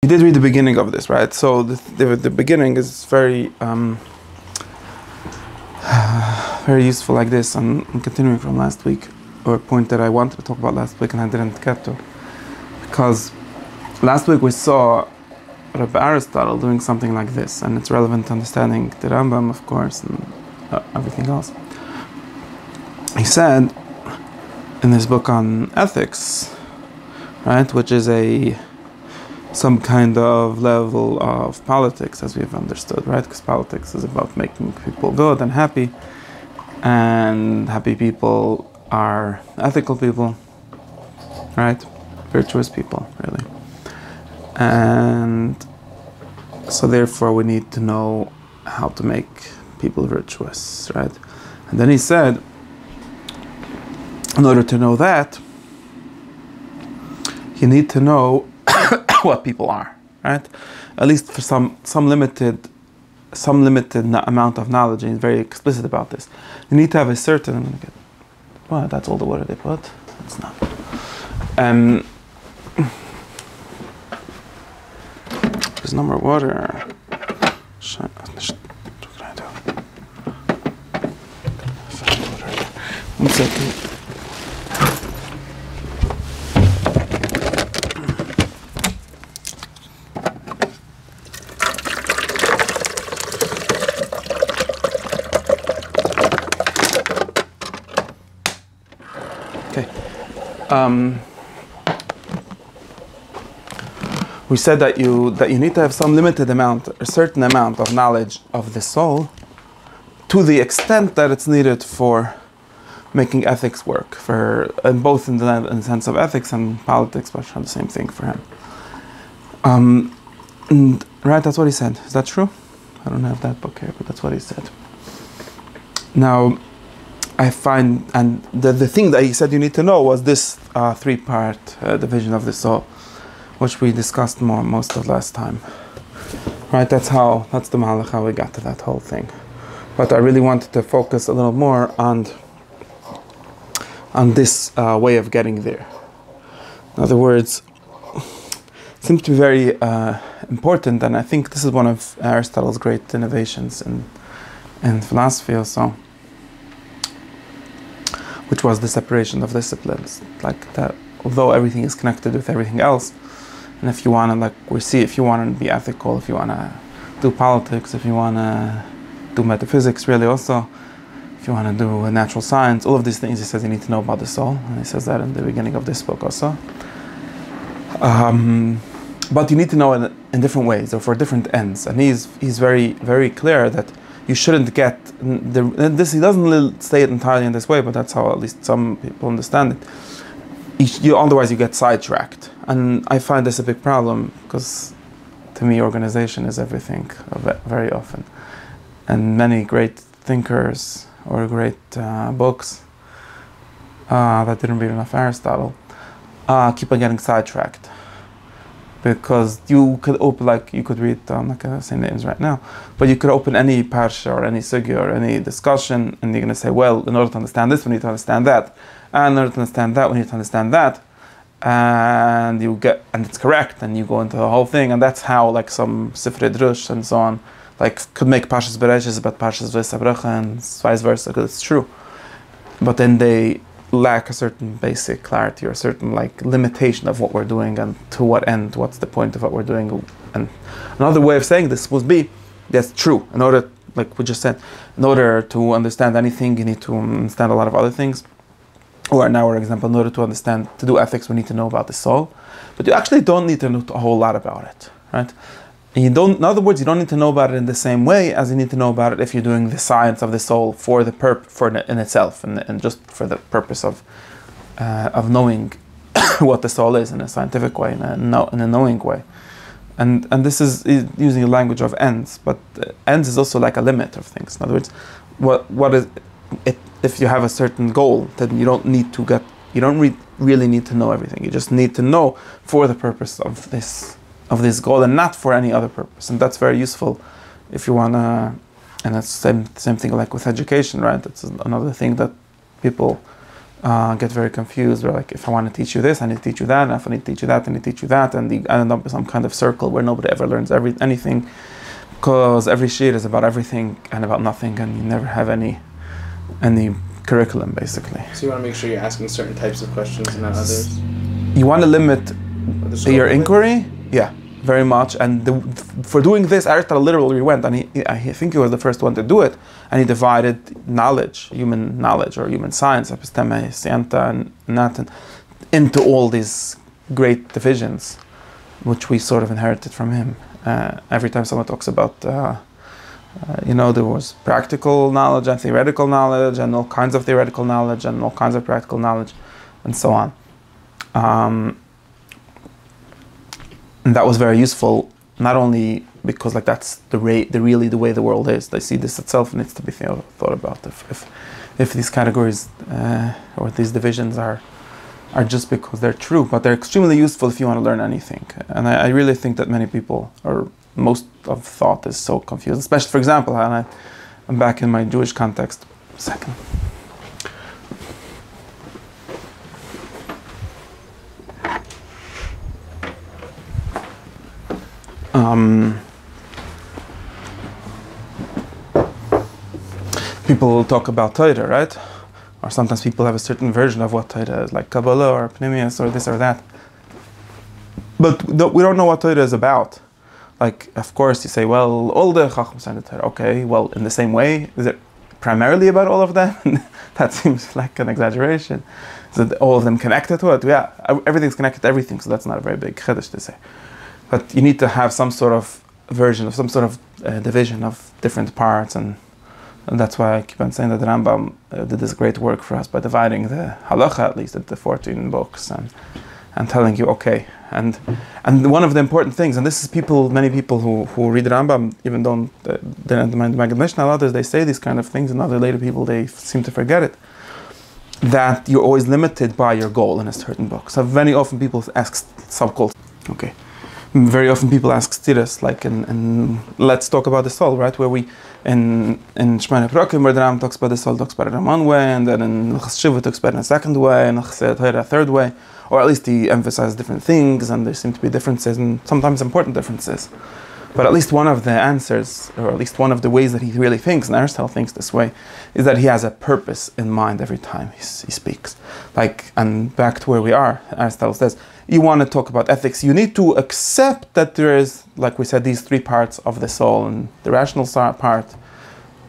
You did read the beginning of this, right? So the beginning is very very useful like this. I'm continuing from last week, or a point that I wanted to talk about last week and I didn't get to. Because last week we saw Rabbi Aristotle doing something like this, and it's relevant to understanding the Rambam, of course, and everything else. He said in his book on ethics, right, which is some kind of level of politics, as we've understood, right? Because politics is about making people good and happy people are ethical people, right? Virtuous people, really. And so therefore we need to know how to make people virtuous, right? And then he said, in order to know that, you need to know what people are, right? At least for some limited amount of knowledge, and he's very explicit about this. You need to have a certain. Well, that's all the water they put. It's not. There's no more water. One second. We said that you need to have some limited amount, a certain amount of knowledge of the soul, to the extent that it's needed for making ethics work, both in the sense of ethics and politics, which are the same thing for him. Right, that's what he said. Is that true? I don't have that book here, but that's what he said. Now, I find, and the thing that he said you need to know was this three-part division of the soul, which we discussed most of last time. Right, that's the mahalach how we got to that whole thing. But I really wanted to focus a little more on this way of getting there. In other words, it seems to be very important, and I think this is one of Aristotle's great innovations in philosophy also, which was the separation of disciplines. Like that, although everything is connected with everything else, and if you want to, if you want to be ethical, if you want to do politics, if you want to do metaphysics, really also, if you want to do natural science, all of these things, he says you need to know about the soul, and he says that in the beginning of this book also. But you need to know it in different ways, or for different ends, and he's very, very clear that you shouldn't get this. He doesn't say it entirely in this way, but that's how at least some people understand it. Otherwise, you get sidetracked, and I find this a big problem because, to me, organization is everything very often, and many great thinkers or great books that didn't read enough Aristotle keep on getting sidetracked. Because you could open, you could read, I'm not going to say names right now, but you could open any parsha or any sugya or any discussion, and you're going to say, well, in order to understand this, we need to understand that, and in order to understand that, we need to understand that, and it's correct, and you go into the whole thing, and that's how, some Sifrei Drush and so on, could make Parshas Bereshis about Parshas V'Sabracha and vice versa, because it's true. But then they lack a certain basic clarity or a certain limitation of what we're doing and to what end, what's the point of what we're doing. And another way of saying this would be, that's true. In order, like we just said, in order to understand anything, you need to understand a lot of other things. Or in our example, in order to do ethics, we need to know about the soul. But you actually don't need to know a whole lot about it, right? And in other words, you don't need to know about it in the same way as you need to know about it if you're doing the science of the soul in itself, and just for the purpose of knowing what the soul is in a scientific way, in a knowing way. And this is using the language of ends, but ends is also like a limit of things. In other words, what is it? If you have a certain goal, then you don't really need to know everything. You just need to know for the purpose of this goal, and not for any other purpose. And that's very useful if you want to, and that's the same thing like with education, right? It's another thing that people get very confused. Or like, if I want to teach you this, I need to teach you that, and if I need to teach you that, I need to teach you that, and you end up with some kind of circle where nobody ever learns anything, because every sheet is about everything and about nothing, and you never have any curriculum, basically. So you want to make sure you're asking certain types of questions and not others? You want to limit your inquiry, yeah, very much. And for doing this, Aristotle literally went, and I think he was the first one to do it, and he divided knowledge, human knowledge or human science, episteme, scienta, and natin, into all these great divisions, which we sort of inherited from him. Every time someone talks about, there was practical knowledge and theoretical knowledge, and all kinds of theoretical knowledge, and all kinds of practical knowledge, and so on. And that was very useful, not only because like that's the way the world is. They see this itself needs to be thought about. If these categories or these divisions are just because they're true, but they're extremely useful if you want to learn anything. And I really think that many people, or most of thought, is so confused. Especially, for example, and I'm back in my Jewish context. Second. People talk about Torah, right? Or sometimes people have a certain version of what Torah is, like Kabbalah or Pnimius or this or that. But we don't know what Torah is about. Like, of course, you say, well, all the Chacham the Torah. Okay, well, in the same way, is it primarily about all of them? That seems like an exaggeration. Is it all of them connected to it? Yeah, everything's connected to everything, so that's not a very big chiddush to say. But you need to have some sort of version of some sort of division of different parts, and that's why I keep on saying that the Rambam did this great work for us by dividing the halacha, at least, into 14 books, and telling you, okay, and one of the important things, and this is many people who read the Rambam, even don't mind the Maggid Mishnah, others, they say these kind of things, and other later people, they seem to forget it, that you're always limited by your goal in a certain book. So very often people ask sub-goals. Okay. Very often people ask stiras, like in let's talk about the soul, right? Where we in Shemana Prakim, where the Ram talks about the soul, talks about it in one way, and then in Shiva talks about it in a second way, and a third way, or at least he emphasizes different things, and there seem to be differences, and sometimes important differences. But at least one of the answers, or at least one of the ways that he really thinks, and Aristotle thinks this way, is that he has a purpose in mind every time he speaks. Like, and back to where we are, Aristotle says, you want to talk about ethics, you need to accept that there is, like we said, these three parts of the soul, and the rational part,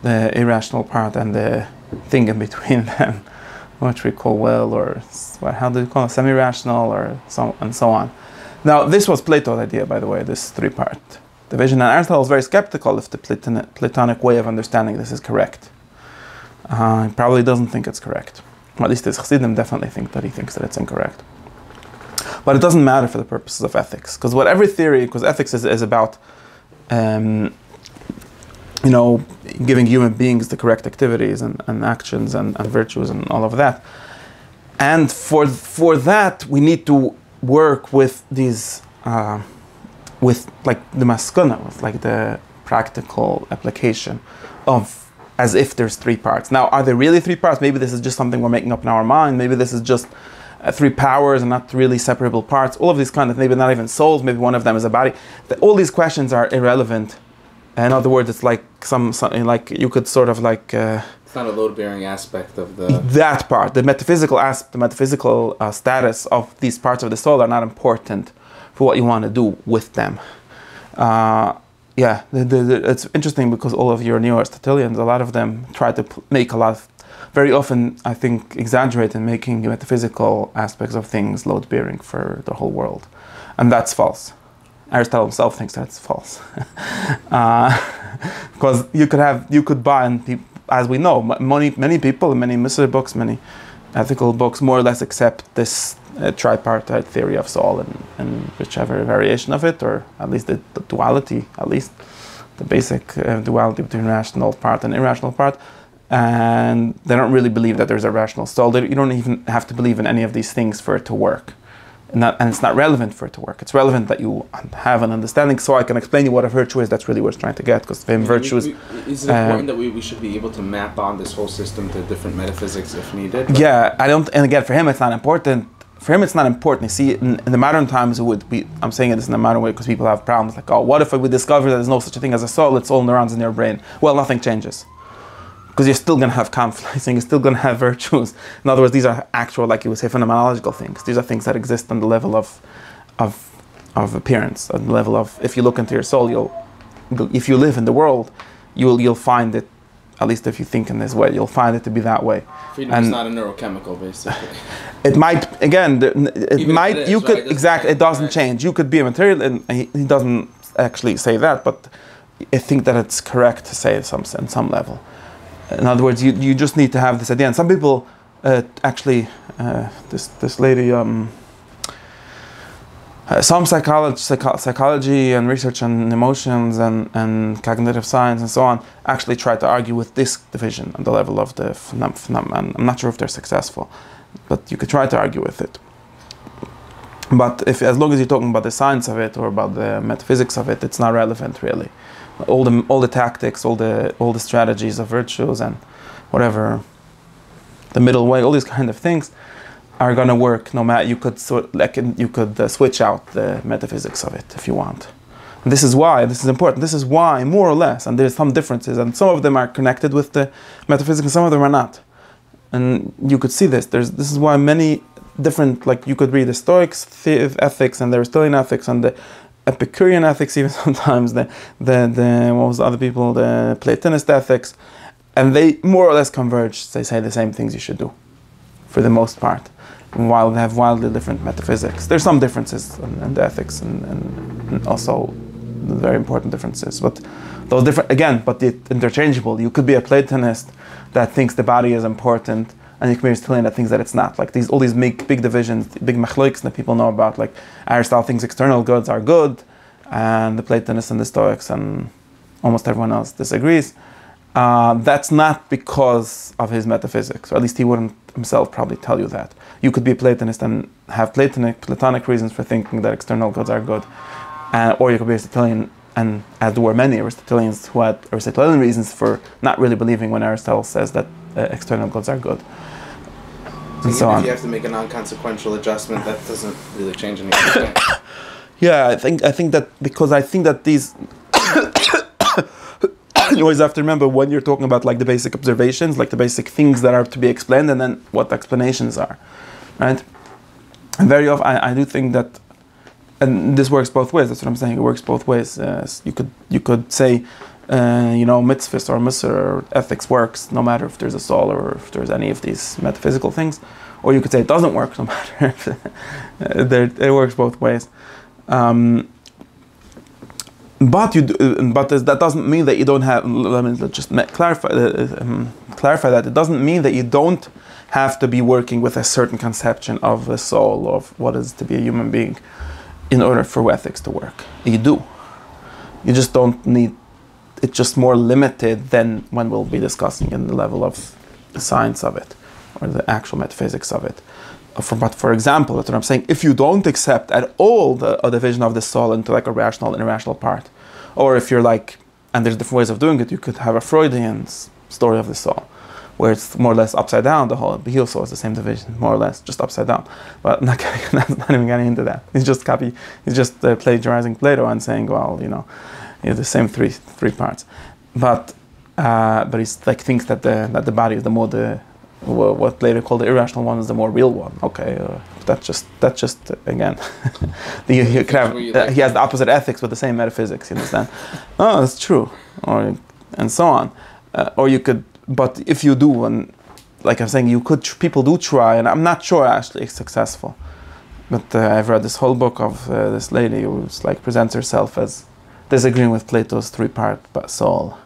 the irrational part, and the thing in between them, which we call will, or how do you call it, semi-rational, or so, and so on. Now, this was Plato's idea, by the way, this three-part division, and Aristotle is very skeptical if the Platonic way of understanding this is correct. He probably doesn't think it's correct. Or at least his Chassidim definitely thinks that it's incorrect. But it doesn't matter for the purposes of ethics, because because ethics is about, giving human beings the correct activities and actions and virtues and all of that. And for that, we need to work with these, with like the maskuna, with like the practical application of, as if there's three parts. Now, are there really three parts? Maybe this is just something we're making up in our mind. Maybe this is just three powers and not really separable parts. All of these kind of, maybe not even souls, maybe one of them is a body. All these questions are irrelevant. In other words, it's like something like you could sort of like... it's not a load-bearing aspect of the... That part, the metaphysical status of these parts of the soul are not important for what you want to do with them. It's interesting because all of your Neo-Aristotelians, a lot of them try to make very often, I think, exaggerate in making the metaphysical aspects of things load-bearing for the whole world. And that's false. Aristotle himself thinks that's false. Because you could buy, and as we know, many people, many Musar books, many ethical books, more or less accept this tripartite theory of soul and whichever variation of it, or at least the duality, at least the basic duality between rational part and irrational part. And they don't really believe that there's a rational soul. You don't even have to believe in any of these things for it to work. and it's not relevant for it to work. It's relevant that you have an understanding, so I can explain you what a virtue is. That's really what it's trying to get, because for him, virtue is... Is it important that we should be able to map on this whole system to different metaphysics if needed? Yeah, I don't... And again, for him, it's not important. For him, it's not important. You see, in the modern times, it would be... I'm saying this in a modern way because people have problems like, oh, what if we discover that there's no such a thing as a soul? It's all neurons in your brain. Well, nothing changes. Because you're still going to have conflicts and you're still going to have virtues. In other words, these are actual, like you would say, phenomenological things. These are things that exist on the level of appearance, on the level of, if you look into your soul, if you live in the world, you'll find it, at least if you think in this way, you'll find it to be that way. Freedom is not a neurochemical, basically. It might, again, it doesn't change. You could be a material, and he doesn't actually say that, but I think that it's correct to say in some level. In other words, you just need to have this idea. And some people this lady, some psychology and research on emotions and cognitive science and so on actually try to argue with this division on the level of the phenomenon. I'm not sure if they're successful, but you could try to argue with it. But as long as you're talking about the science of it or about the metaphysics of it, it's not relevant really. All the tactics, all the strategies of virtues and whatever, the middle way, all these kind of things are gonna work no matter. You could switch out the metaphysics of it if you want. And this is why this is important. This is why, more or less, and there's some differences, and some of them are connected with the metaphysics, and some of them are not. And you could see this. This is why many different, like you could read the Stoics ethics and the Aristotelian ethics and the Epicurean ethics, even sometimes the what was the other people, the Platonist ethics, and they more or less converge. They say the same things you should do, for the most part, while they have wildly different metaphysics. There's some differences in the ethics and also very important differences, but those different again, but they're interchangeable. You could be a Platonist that thinks the body is important, and you can be Aristotelian that thinks that it's not. Like all these big divisions, big machloiks that people know about. Like Aristotle thinks external goods are good, and the Platonists and the Stoics and almost everyone else disagrees. That's not because of his metaphysics, or at least he wouldn't himself probably tell you that. You could be a Platonist and have Platonic reasons for thinking that external goods are good, or you could be Aristotelian, and as there were many Aristotelians who had Aristotelian reasons for not really believing when Aristotle says that external goods are good. And so on. If you have to make a non-consequential adjustment, that doesn't really change anything. Yeah, I think that these you always have to remember when you're talking about like the basic observations, like the basic things that are to be explained, and then what the explanations are, right? And very often, I do think that, and this works both ways. That's what I'm saying. It works both ways. You could say, mitzvahs or musar or ethics works no matter if there's a soul or if there's any of these metaphysical things, or you could say it doesn't work no matter if it works both ways. But that doesn't mean that you don't have. Let me just clarify that it doesn't mean that you don't have to be working with a certain conception of the soul, of what is to be a human being, in order for ethics to work. You do. You just don't need. It's just more limited than when we'll be discussing in the level of the science of it, or the actual metaphysics of it. But for example, that's what I'm saying, if you don't accept at all the division of the soul into like a rational and irrational part, or if you're like, and there's different ways of doing it, you could have a Freudian story of the soul, where it's more or less upside down, the heel soul is the same division, more or less, just upside down. But not even getting into that. He's just plagiarizing Plato and saying, well, the same three parts. But he's like thinks that the body is the more what Plato called the irrational one is the more real one. Okay, that's just again, he has the opposite ethics with the same metaphysics. You understand? Oh, that's true, and so on. Or you could, but if you do, and like I'm saying, people do try, and I'm not sure actually it's successful. But I've read this whole book of this lady who's like presents herself as disagreeing with Plato's three-part soul,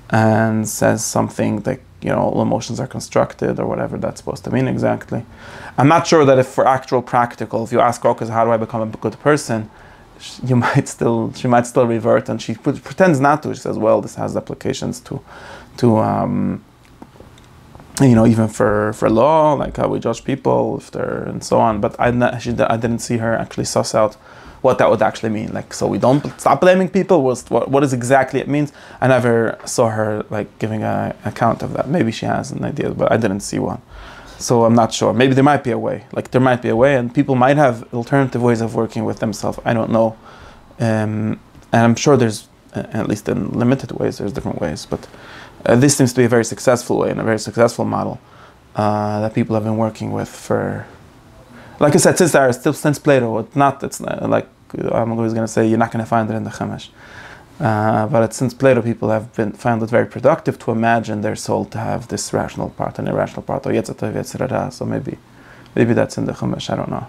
and says something like, all emotions are constructed, or whatever that's supposed to mean exactly. I'm not sure that if for actual practical, if you ask Rokas, how do I become a good person, she might still revert, and she pretends not to. She says, well, this has applications to even for law, like how we judge people if they're and so on. But I didn't see her actually suss out what that would actually mean. Like, so we don't stop blaming people. What is exactly it means? I never saw her like giving an account of that. Maybe she has an idea, but I didn't see one. So I'm not sure. Maybe there might be a way. Like there might be a way, and people might have alternative ways of working with themselves. I don't know, and I'm sure there's, at least in limited ways, there's different ways. But this seems to be a very successful way and a very successful model that people have been working with for, like I said, since Plato. It's not like I'm always going to say you're not going to find it in the Chumash. But since Plato, people have found it very productive to imagine their soul to have this rational part and irrational part, or Yetzatov, Yetzirah. So maybe that's in the Chumash, I don't know.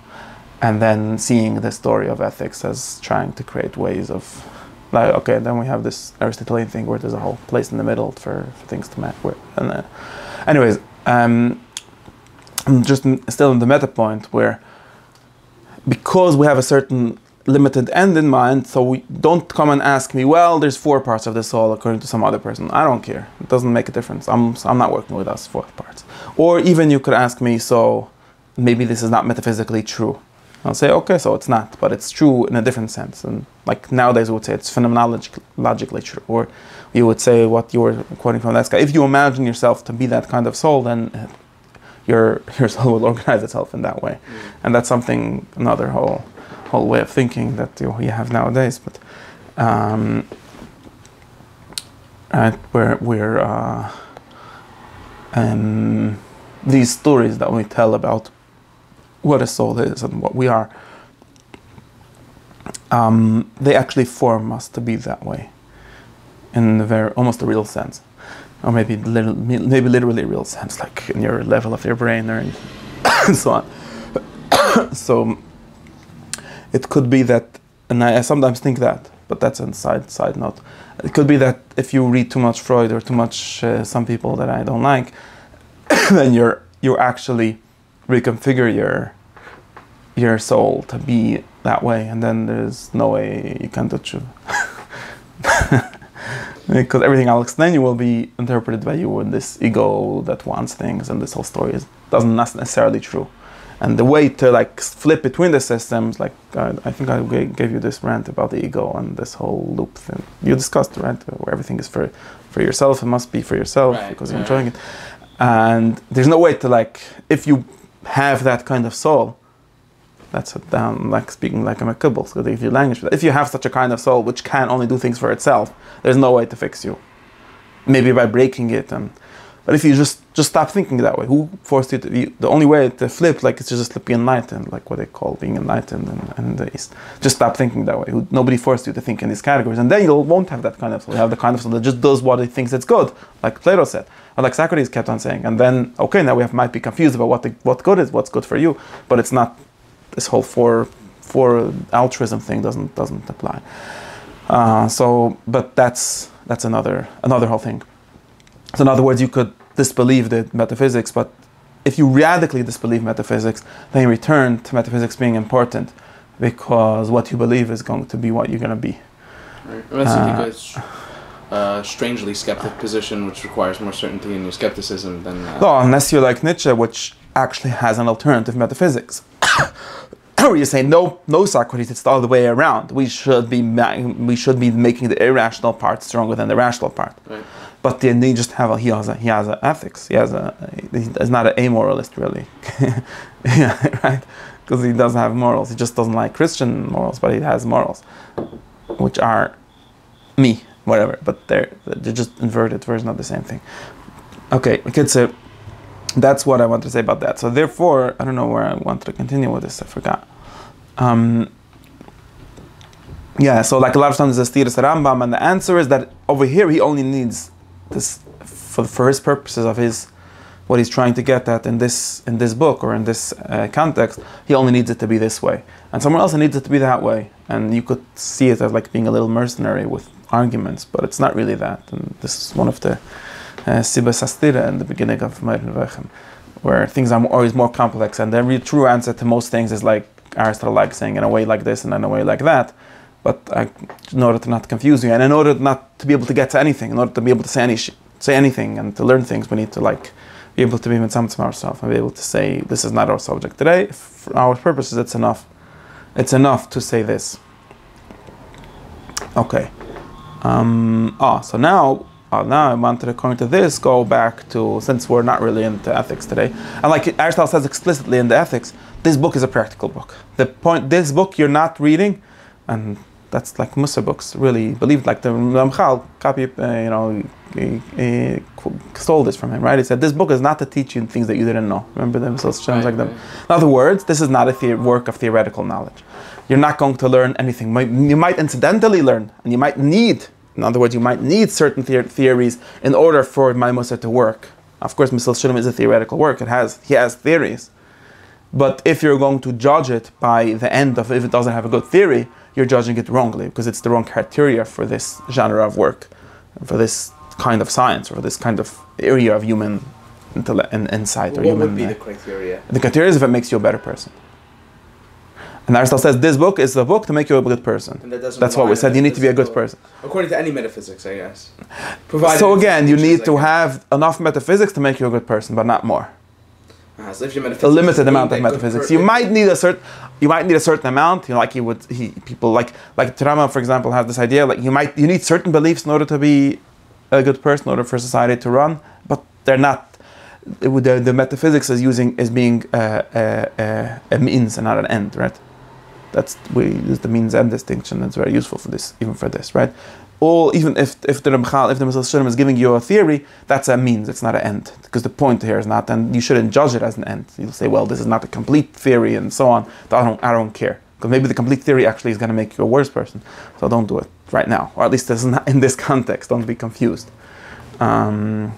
And then seeing the story of ethics as trying to create ways of, like, okay, then we have this Aristotelian thing where there's a whole place in the middle for things to match. And anyways, I'm just still in the meta point where, because we have a certain limited end in mind, so we don't come and ask me, well, there's 4 parts of the soul according to some other person. I don't care. It doesn't make a difference. I'm not working with us 4 parts. Or even you could ask me, so maybe this is not metaphysically true. I'll say, okay, so it's not, but it's true in a different sense. And like nowadays we would say it's phenomenologically true. Or you would say what you were quoting from that guy. If you imagine yourself to be that kind of soul, then your soul will organize itself in that way. And that's something, another whole way of thinking that you have nowadays. But these stories that we tell about what a soul is and what we are, they actually form us to be that way in almost a real sense, or maybe literally real sense, like in your level of your brain or and so on. So it could be that, and I sometimes think that, but that's a side note. It could be that if you read too much Freud or too much some people that I don't like, then you actually reconfigure your soul to be that way, and then there's no way you can touch it. Because everything I'll explain you will be interpreted by you in this ego that wants things, and this whole story doesn't necessarily true. And the way to like flip between the systems, like I think I gave you this rant about the ego and this whole loop thing. You discussed, right, where everything is for yourself. It must be for yourself, right, because you're enjoying it. And there's no way to, like, if you have that kind of soul, that's like speaking like a makubal, so they give you language. If you have such a kind of soul which can only do things for itself, there's no way to fix you. Maybe by breaking it. But if you just stop thinking that way, who forced you to? The only way to flip, like, is to just be enlightened, like what they call being enlightened in the East. Just stop thinking that way. Nobody forced you to think in these categories, and then you won't have that kind of soul. You have the kind of soul that just does what it thinks it's good, like Plato said, or like Socrates kept on saying. And then, okay, now might be confused about what good is, what's good for you, but it's not. This whole for altruism thing doesn't apply. But that's another whole thing. So in other words, you could disbelieve the metaphysics, but if you radically disbelieve metaphysics, then you return to metaphysics being important, because what you believe is going to be what you're going to be. Right. That's a strangely skeptic position, which requires more certainty in your skepticism than... No, unless you're like Nietzsche, which actually has an alternative metaphysics. Or you say, no, Socrates, it's the other way around. We should be making the irrational part stronger than the rational part. Right. But then he has a ethics. He's not an amoralist, really. Yeah, right? Because he doesn't have morals. He just doesn't like Christian morals, but he has morals, which are me, whatever. But they're just inverted version of the same thing. Okay, so that's what I want to say about that. So therefore, I don't know where I wanted to continue with this. I forgot. Yeah, so like a lot of times there's Tiras Rambam, and the answer is that over here he only needs this for his purposes of what he's trying to get at in this book or in this context. He only needs it to be this way, and somewhere else he needs it to be that way. And you could see it as like being a little mercenary with arguments, but it's not really that. And this is one of the Sibas Astira in the beginning of Meir Rechem, where things are always more complex, and the true answer to most things is like Aristotle likes saying, in a way like this and in a way like that. But in order to not confuse you, and in order not to be able to get to anything, in order to be able to say anything and to learn things, we need to like be able to be mitzamtzim ourselves and be able to say, this is not our subject today. For our purposes, it's enough. It's enough to say this. Okay. So now I wanted, according to this, go back to, since we're not really into ethics today, and like Aristotle says explicitly in the Ethics, this book is a practical book. This book you're not reading, and that's like Musa books, really believed, like the Ramchal copy, he stole this from him, right? He said, this book is not to teach you things that you didn't know. Remember them? Like them. In other words, this is not a work of theoretical knowledge. You're not going to learn anything. You might incidentally learn, and you might need, in other words, you might need certain theories in order for my Musa to work. Of course, Mesilas Yesharim is a theoretical work. He has theories. But if you're going to judge it by the end of, if it doesn't have a good theory, you're judging it wrongly, because it's the wrong criteria for this genre of work, for this kind of science, or this kind of area of human insight. What would be the criteria? The criteria is if it makes you a better person. And Aristotle says this book is the book to make you a good person. And that's what we said. You need to be a good person. According to any metaphysics, I guess. So again, you need to have enough metaphysics to make you a good person, but not more. So if your a limited amount of metaphysics. You might need a certain amount. People like Trama, for example, has this idea, like you need certain beliefs in order to be a good person, in order for society to run, but they're not. The metaphysics is being a means and not an end, right? We use the means end distinction. That's very useful for this, even for this, right? Even if the Mesilas Yesharim is giving you a theory, that's a means, it's not an end. Because the point here is not, and you shouldn't judge it as an end. You'll say, well, this is not a complete theory and so on. I don't care. Because maybe the complete theory actually is going to make you a worse person. So don't do it right now. Or at least this is not in this context. Don't be confused. So,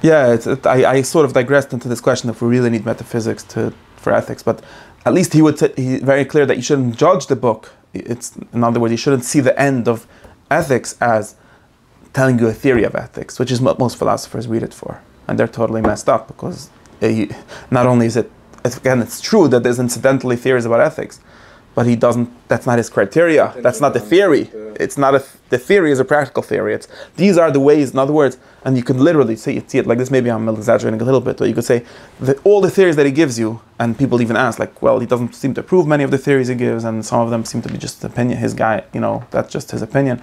I sort of digressed into this question if we really need metaphysics for ethics, but at least he's very clear that you shouldn't judge the book. In other words, you shouldn't see the end of ethics as telling you a theory of ethics, which is what most philosophers read it for. And they're totally messed up, because not only is it's true that there's incidentally theories about ethics, but that's not his criteria. That's not the theory. It's not the theory is a practical theory. These are the ways, in other words, and you can literally see it like this. Maybe I'm exaggerating a little bit, but you could say that all the theories that he gives you, and people even ask, like, well, he doesn't seem to prove many of the theories he gives, and some of them seem to be just opinion. His guy, that's just his opinion.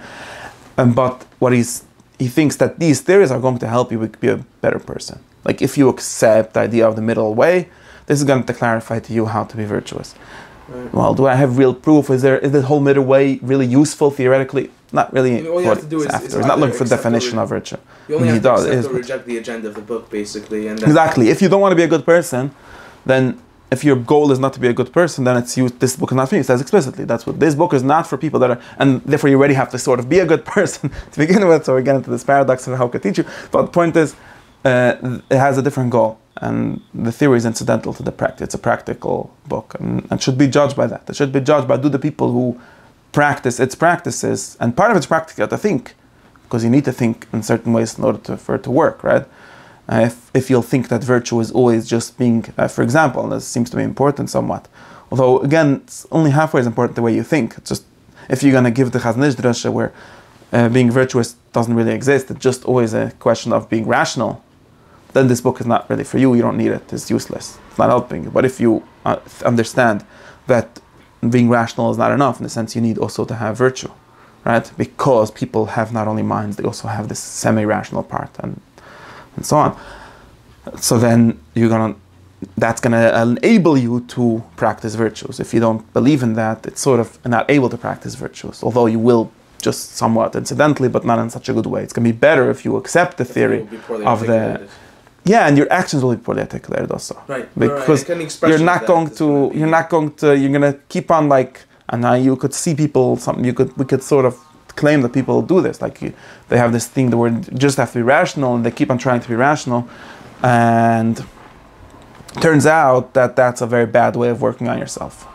But what he thinks that these theories are going to help you be a better person. Like if you accept the idea of the middle way, this is going to clarify to you how to be virtuous. Right. Well, do I have real proof? Is the whole middle way really useful theoretically? Not really. All you have to do is he's not looking for definition of virtue. You only have to accept or reject the agenda of the book, basically. And exactly. If you don't want to be a good person, then if your goal is not to be a good person, then this book is not for you. It says explicitly. That's what this book is not for people that are, and therefore you already have to sort of be a good person to begin with. So we get into this paradox of how it could teach you. But the point is, it has a different goal. And the theory is incidental to the practice. It's a practical book, and should be judged by that. It should be judged by the people who practice its practices, and part of it's practical to think, because you need to think in certain ways in order for it to work, right? If you'll think that virtue is always just being, for example, and this seems to be important somewhat, although again, it's only halfway as important the way you think. It's just, if you're going to give the Chazon Ish drasha where being virtuous doesn't really exist, it's just always a question of being rational, then this book is not really for you. You don't need it. It's useless. It's not helping you. But if you understand that being rational is not enough, in the sense you need also to have virtue, right? Because people have not only minds, they also have this semi-rational part and so on. So then that's gonna enable you to practice virtues. If you don't believe in that, it's sort of not able to practice virtues, although you will just somewhat incidentally, but not in such a good way. It's gonna be better if you accept the theory of the. Yeah, and your actions will be poorly articulated also. Right. Because you're gonna keep on and now you could see people. We could sort of claim that people do this. They have this thing, the word just have to be rational, and they keep on trying to be rational, and turns out that that's a very bad way of working on yourself.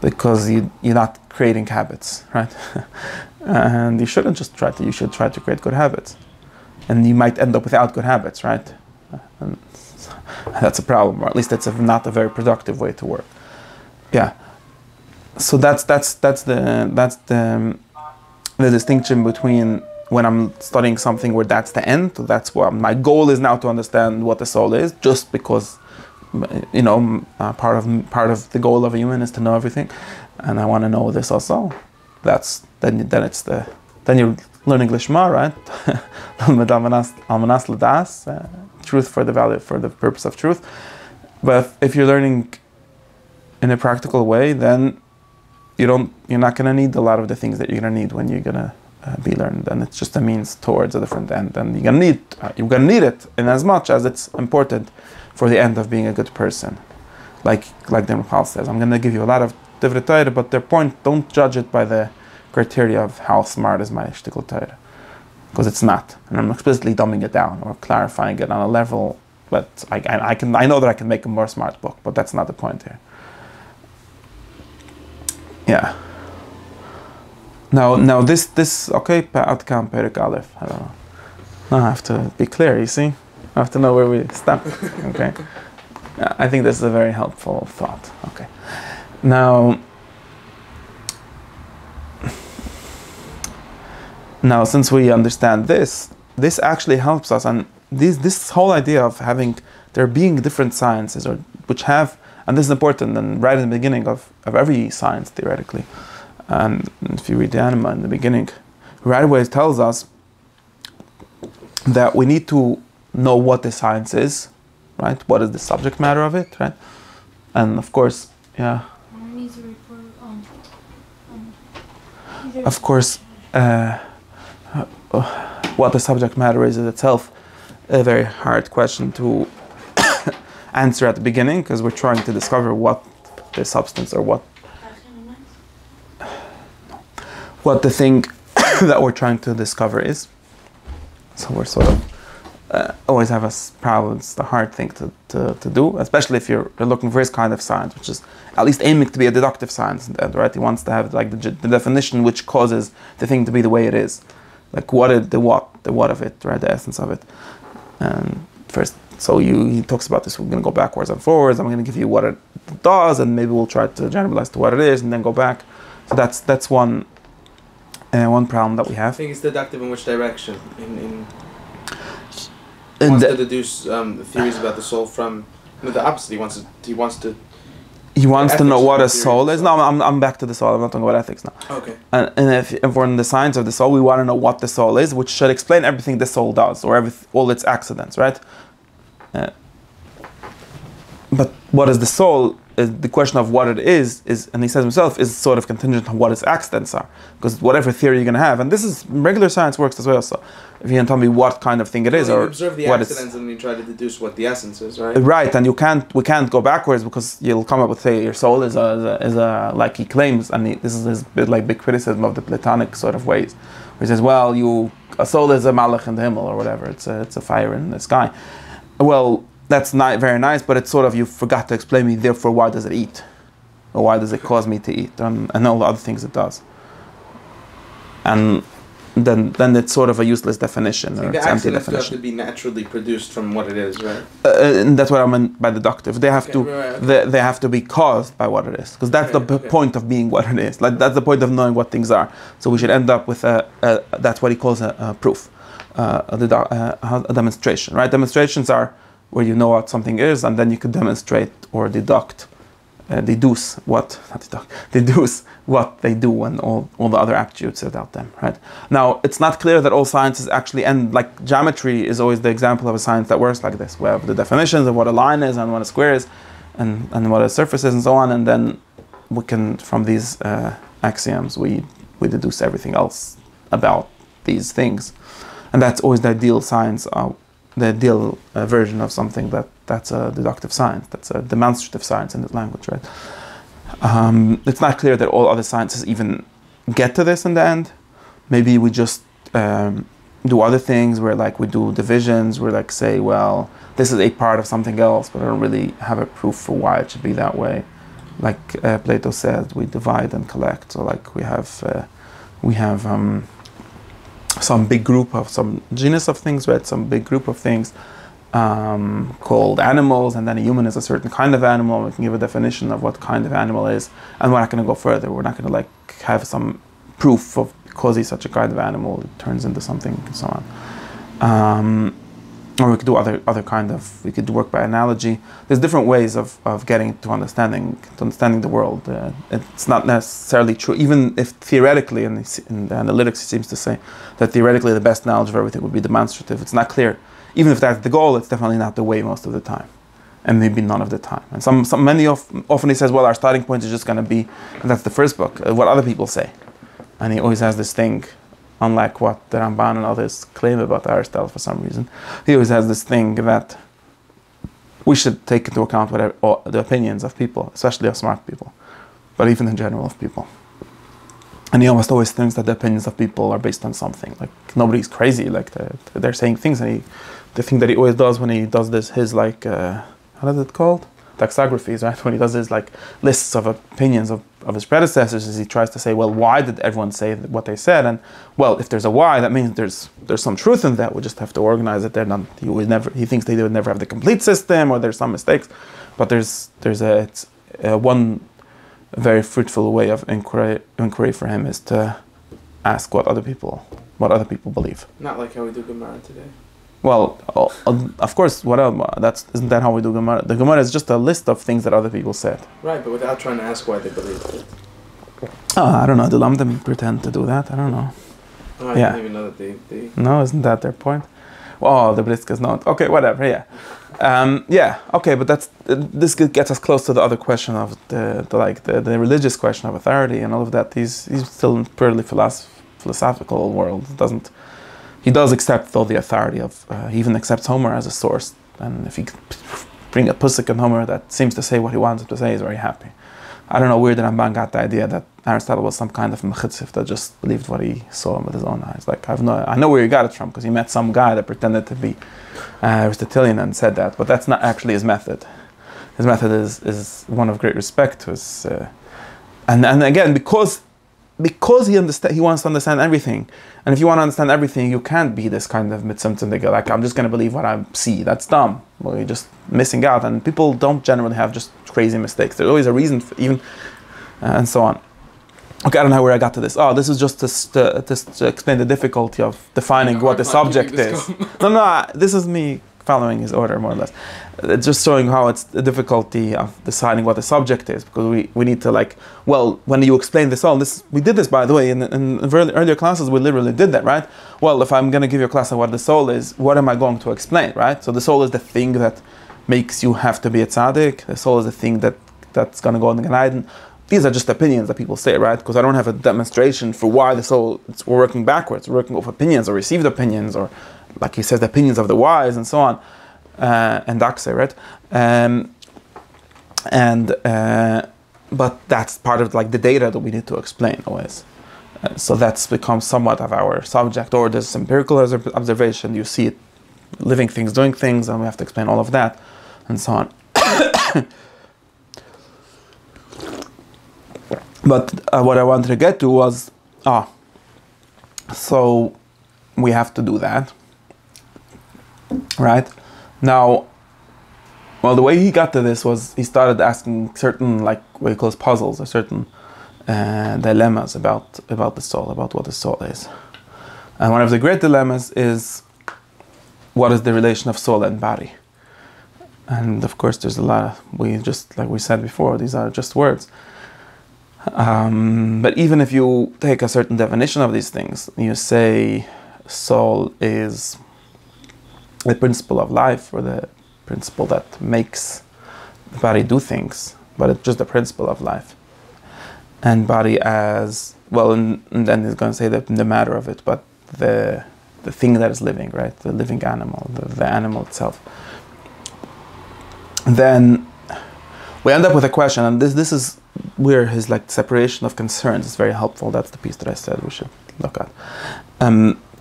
Because you're not creating habits, right? And you shouldn't just you should try to create good habits. And you might end up without good habits, right? And that's a problem, or at least that's not a very productive way to work. Yeah. So that's the distinction between when I'm studying something where that's the end, that's what my goal is now to understand what the soul is, just because, part of the goal of a human is to know everything, and I want to know this also. Then you're learning Lishma, right? Truth for the purpose of truth. But if you're learning in a practical way, then you're not going to need a lot of the things that you're going to need when you're going to be learned, and it's just a means towards a different end. And you're going to need it in as much as it's important for the end of being a good person. Like the Ramchal says, I'm going to give you a lot of divrei Torah, but their point, don't judge it by the criteria of how smart is my shtickle Torah, because it's not. And I'm explicitly dumbing it down or clarifying it on a level, but I know that I can make a more smart book, but that's not the point here. Yeah. Now this okay, outcome Perek Aleph. I don't know. Now I have to be clear. You see, I have to know where we stop. Okay. I think this is a very helpful thought. Okay. Now, since we understand this actually helps us, and this whole idea of there being different sciences, which have, and this is important, and right in the beginning of every science theoretically, and if you read the Anima in the beginning, right away it tells us that we need to know what the science is, right? What is the subject matter of it, right? And of course, yeah. Of course, what the subject matter is itself a very hard question to answer at the beginning, because we're trying to discover what the substance or what the thing that we're trying to discover is. So we're sort of always have a problem. It's the hard thing to do, especially if you're looking for this kind of science, which is at least aiming to be a deductive science, right? He wants to have like the definition which causes the thing to be the way it is. Like what of it, right? The essence of it. And first, so he talks about this. We're going to go backwards and forwards. I'm going to give you what it does, and maybe we'll try to generalize to what it is, and then go back. So that's one problem that we have. I think it's deductive in which direction? He wants to deduce theories about the soul from the opposite. He wants to know what a soul is. No, I'm back to the soul. I'm not talking about ethics now. Okay. And if we're in the science of the soul, we want to know what the soul is, which should explain everything the soul does, or all its accidents, right? But what is the soul? The question of what it is, and he says himself, is sort of contingent on what its accidents are. Because whatever theory you're going to have, and this is regular science works as well. So if you can tell me what kind of thing it is, you or observe the accidents, and you try to deduce what the essence is, right? Right, and we can't go backwards, because you'll come up with, say, your soul is a like he claims, and this is his big criticism of the Platonic sort of ways, where he says, well, a soul is a malach in the Himmel, or whatever. It's a fire in the sky. Well, that's not very nice, but it's sort of, you forgot to explain me, therefore why does it eat? Or why does it cause me to eat? And all the other things it does. And then it's sort of a useless definition, or it's empty definition. Have to be naturally produced from what it is, right? And that's what I meant by deductive. They have they have to be caused by what it is, because that's the point of being what it is. Like that's the point of knowing what things are. So we should end up with that's what he calls a proof, a demonstration, right? Demonstrations are where you know what something is, and then you could demonstrate or deduce what they do, and all the other attributes about them, right? Now, it's not clear that all sciences actually end, like geometry is always the example of a science that works like this. We have the definitions of what a line is, and what a square is, and what a surface is, and so on, and then we can, from these axioms, we deduce everything else about these things. And that's always the ideal science, the ideal version of something that's a deductive science, that's a demonstrative science in this language, right? It's not clear that all other sciences even get to this in the end. Maybe we just do other things where like we do divisions, where like say, well, this is a part of something else, but I don't really have a proof for why it should be that way. Like Plato said, we divide and collect. So like we have some big group of some genus of things, right? Some big group of things called animals, and then a human is a certain kind of animal. We can give a definition of what kind of animal is, and we're not going to go further. We're not going to like have some proof of because he's such a kind of animal, it turns into something and so on. Or we could do other kind of, we could work by analogy. There's different ways of getting to understanding the world. It's not necessarily true, even if theoretically, in the analytics he seems to say, that theoretically the best knowledge of everything would be demonstrative. It's not clear. Even if that's the goal, it's definitely not the way most of the time. And maybe none of the time. And often he says, well, our starting point is just going to be, and that's the first book, what other people say. And he always has this thing, unlike what the Ramban and others claim about Aristotle for some reason. He always has this thing that we should take into account the opinions of people, especially of smart people, but even in general of people. And he almost always thinks that the opinions of people are based on something. Like, nobody's crazy, like they're saying things, and the thing that he always does when he does this, his like, how is it called? Taxographies, right? When he does his like lists of opinions of his predecessors, is he tries to say, well, why did everyone say what they said? And well, if there's a why, that means there's some truth in that. We just have to organize it. He thinks they would never have the complete system, or there's some mistakes. But there's one very fruitful way of inquiry for him is to ask what other people believe. Not like how we do Gemara today. Well, of course, what else? Isn't that how we do Gemara? The Gemara is just a list of things that other people said. Right, but without trying to ask why they believed it. I don't know. Do Lamdim pretend to do that? I don't know. Oh, I didn't even know that they... No, isn't that their point? Oh, the Briskas not. Okay, whatever, yeah. Okay, but this gets us close to the other question of the religious question of authority and all of that. He's still in purely philosophical world. He does accept, though, the authority of, he even accepts Homer as a source. And if he bring a pusik in Homer that seems to say what he wants it to say, he's very happy. I don't know where the Ramban got the idea that Aristotle was some kind of mechitzif that just believed what he saw with his own eyes. Like, I know where he got it from, because he met some guy that pretended to be Aristotelian and said that, but that's not actually his method. His method is one of great respect to his, and again, because he wants to understand everything. And if you want to understand everything, you can't be this kind of mitzimtzim, like, I'm just going to believe what I see. That's dumb. Well, you're just missing out. And people don't generally have just crazy mistakes. There's always a reason for even, and so on. Okay, I don't know where I got to this. Oh, this is just to explain the difficulty of defining what the subject is. No, this is me following his order, more or less. It's just showing how it's the difficulty of deciding what the subject is, because we need to, like, well, when you explain this all, we did this, by the way, in earlier classes, we literally did that, right? Well, if I'm going to give you a class on what the soul is, what am I going to explain, right? So the soul is the thing that makes you have to be a tzaddik. The soul is the thing that's going to go in the Gan Eden. These are just opinions that people say, right? Because I don't have a demonstration for why the soul, we're working backwards. We're working with opinions or received opinions, or, like he says, the opinions of the wise and so on. And Dakse, right? But that's part of, like, the data that we need to explain always. So that's become somewhat of our subject. Or there's empirical observation. You see it, living things, doing things, and we have to explain all of that, and so on. But what I wanted to get to was, so we have to do that, right? Now, well, the way he got to this was he started asking certain, like, what he calls puzzles, or certain dilemmas about the soul, about what the soul is. And one of the great dilemmas is, what is the relation of soul and body? And of course, there's a lot of, like we said before, these are just words. But even if you take a certain definition of these things, you say soul is the principle of life, or the principle that makes the body do things, but it's just the principle of life. And body as, well, and then he's going to say the matter of it, but the thing that is living, right? The living animal, the animal itself. Then we end up with a question, and this is where his, like, separation of concerns is very helpful. That's the piece that I said we should look at.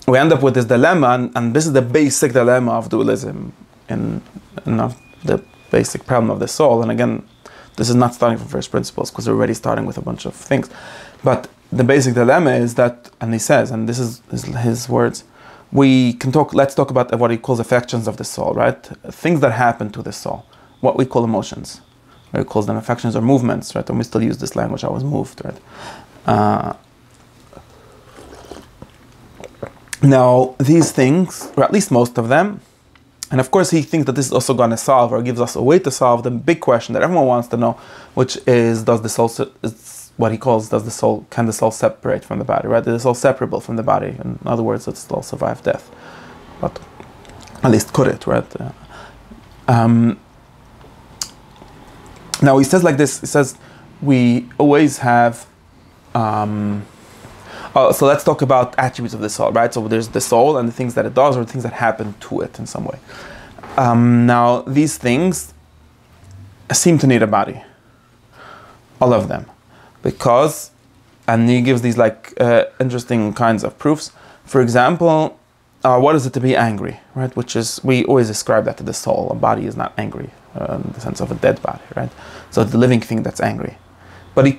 We end up with this dilemma, and this is the basic dilemma of dualism, and of the basic problem of the soul. And again, this is not starting from first principles, because we're already starting with a bunch of things. But the basic dilemma is that, and he says, and this is his words, let's talk about what he calls affections of the soul, right? Things that happen to the soul, what we call emotions. He calls them affections or movements, right? And we still use this language, I was moved, right? Now, these things, or at least most of them, and of course he thinks that this is also going to solve, or gives us a way to solve the big question that everyone wants to know, which is, does the soul, what he calls, can the soul separate from the body, right? Is the soul separable from the body? In other words, does the soul survive death? But at least could it, right? Now he says like this, he says, we always have, so let's talk about attributes of the soul, right? So there's the soul and the things that it does, or the things that happen to it in some way. Now these things seem to need a body, all of them, because, and he gives these interesting kinds of proofs. For example, what is it to be angry, right? Which is, we always ascribe that to the soul. A body is not angry in the sense of a dead body, right? So it's the living thing that's angry. But it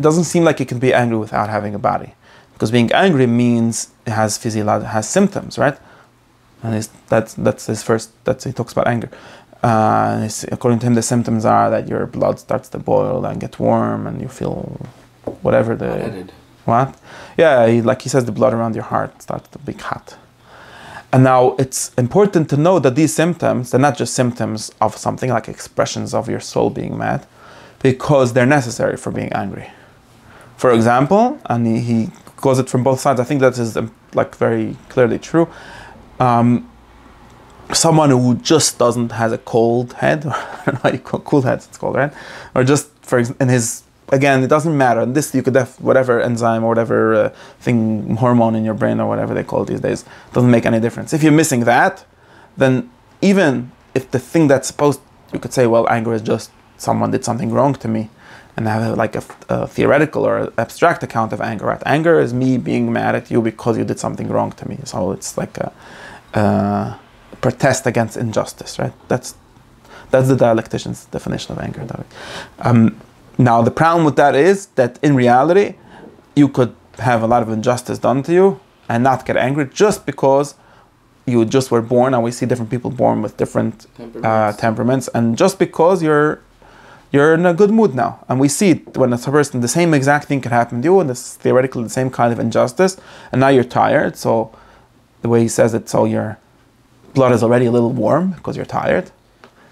doesn't seem like it can be angry without having a body, because being angry means it has symptoms, right? And that's his first. He talks about anger. According to him, the symptoms are that your blood starts to boil and get warm, and you feel whatever what? Yeah, he says, the blood around your heart starts to be hot. And now it's important to know that these symptoms, they're not just symptoms of something, like expressions of your soul being mad, because they're necessary for being angry. For example, and he goes it from both sides, I think that is very clearly true. Someone who just has a cold head, or I don't know how you call cool heads, it's called, right? Or just again, it doesn't matter. And this, you could have whatever enzyme or whatever hormone in your brain or whatever they call it these days, doesn't make any difference. If you're missing that, then even if the thing that's you could say, well, anger is just someone did something wrong to me, and have a theoretical or abstract account of anger, right? Anger is me being mad at you because you did something wrong to me. So it's like a protest against injustice, right? That's the dialectician's definition of anger. Now the problem with that is that in reality, you could have a lot of injustice done to you and not get angry just because you just were born, and we see different people born with different temperaments, and just because you're in a good mood now. And we see it when a person, the same exact thing can happen to you, and it's theoretically the same kind of injustice, and now you're tired. So the way he says it, so your blood is already a little warm because you're tired.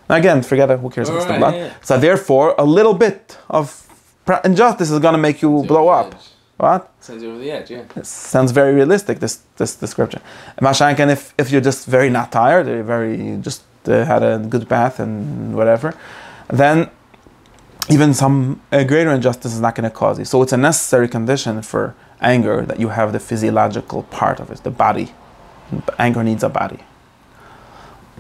And again, forget it, who cares about the blood? Yeah. So therefore, a little bit of injustice is going to make you blow up. What? Sends you over the edge, yeah. It sounds very realistic, this description. Mashankan, if you're just very not tired, or you just had a good bath and whatever, then even some greater injustice is not going to cause you. So it's a necessary condition for anger that you have the physiological part of it, the body. Anger needs a body.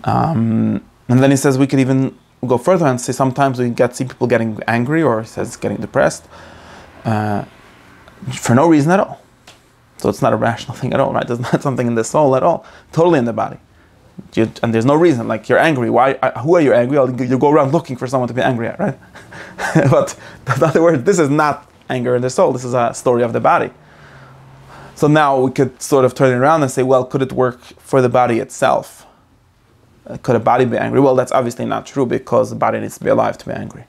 And then he says we could even go further and say sometimes we see people getting angry, or he says getting depressed for no reason at all. So it's not a rational thing at all, right? There's not something in the soul at all, totally in the body. And there's no reason, like you're angry. Why? Who are you angry? You go around looking for someone to be angry at, right? But in other words, this is not anger in the soul. This is a story of the body. So now we could sort of turn it around and say, well, could it work for the body itself? Could a body be angry? Well, that's obviously not true, because the body needs to be alive to be angry.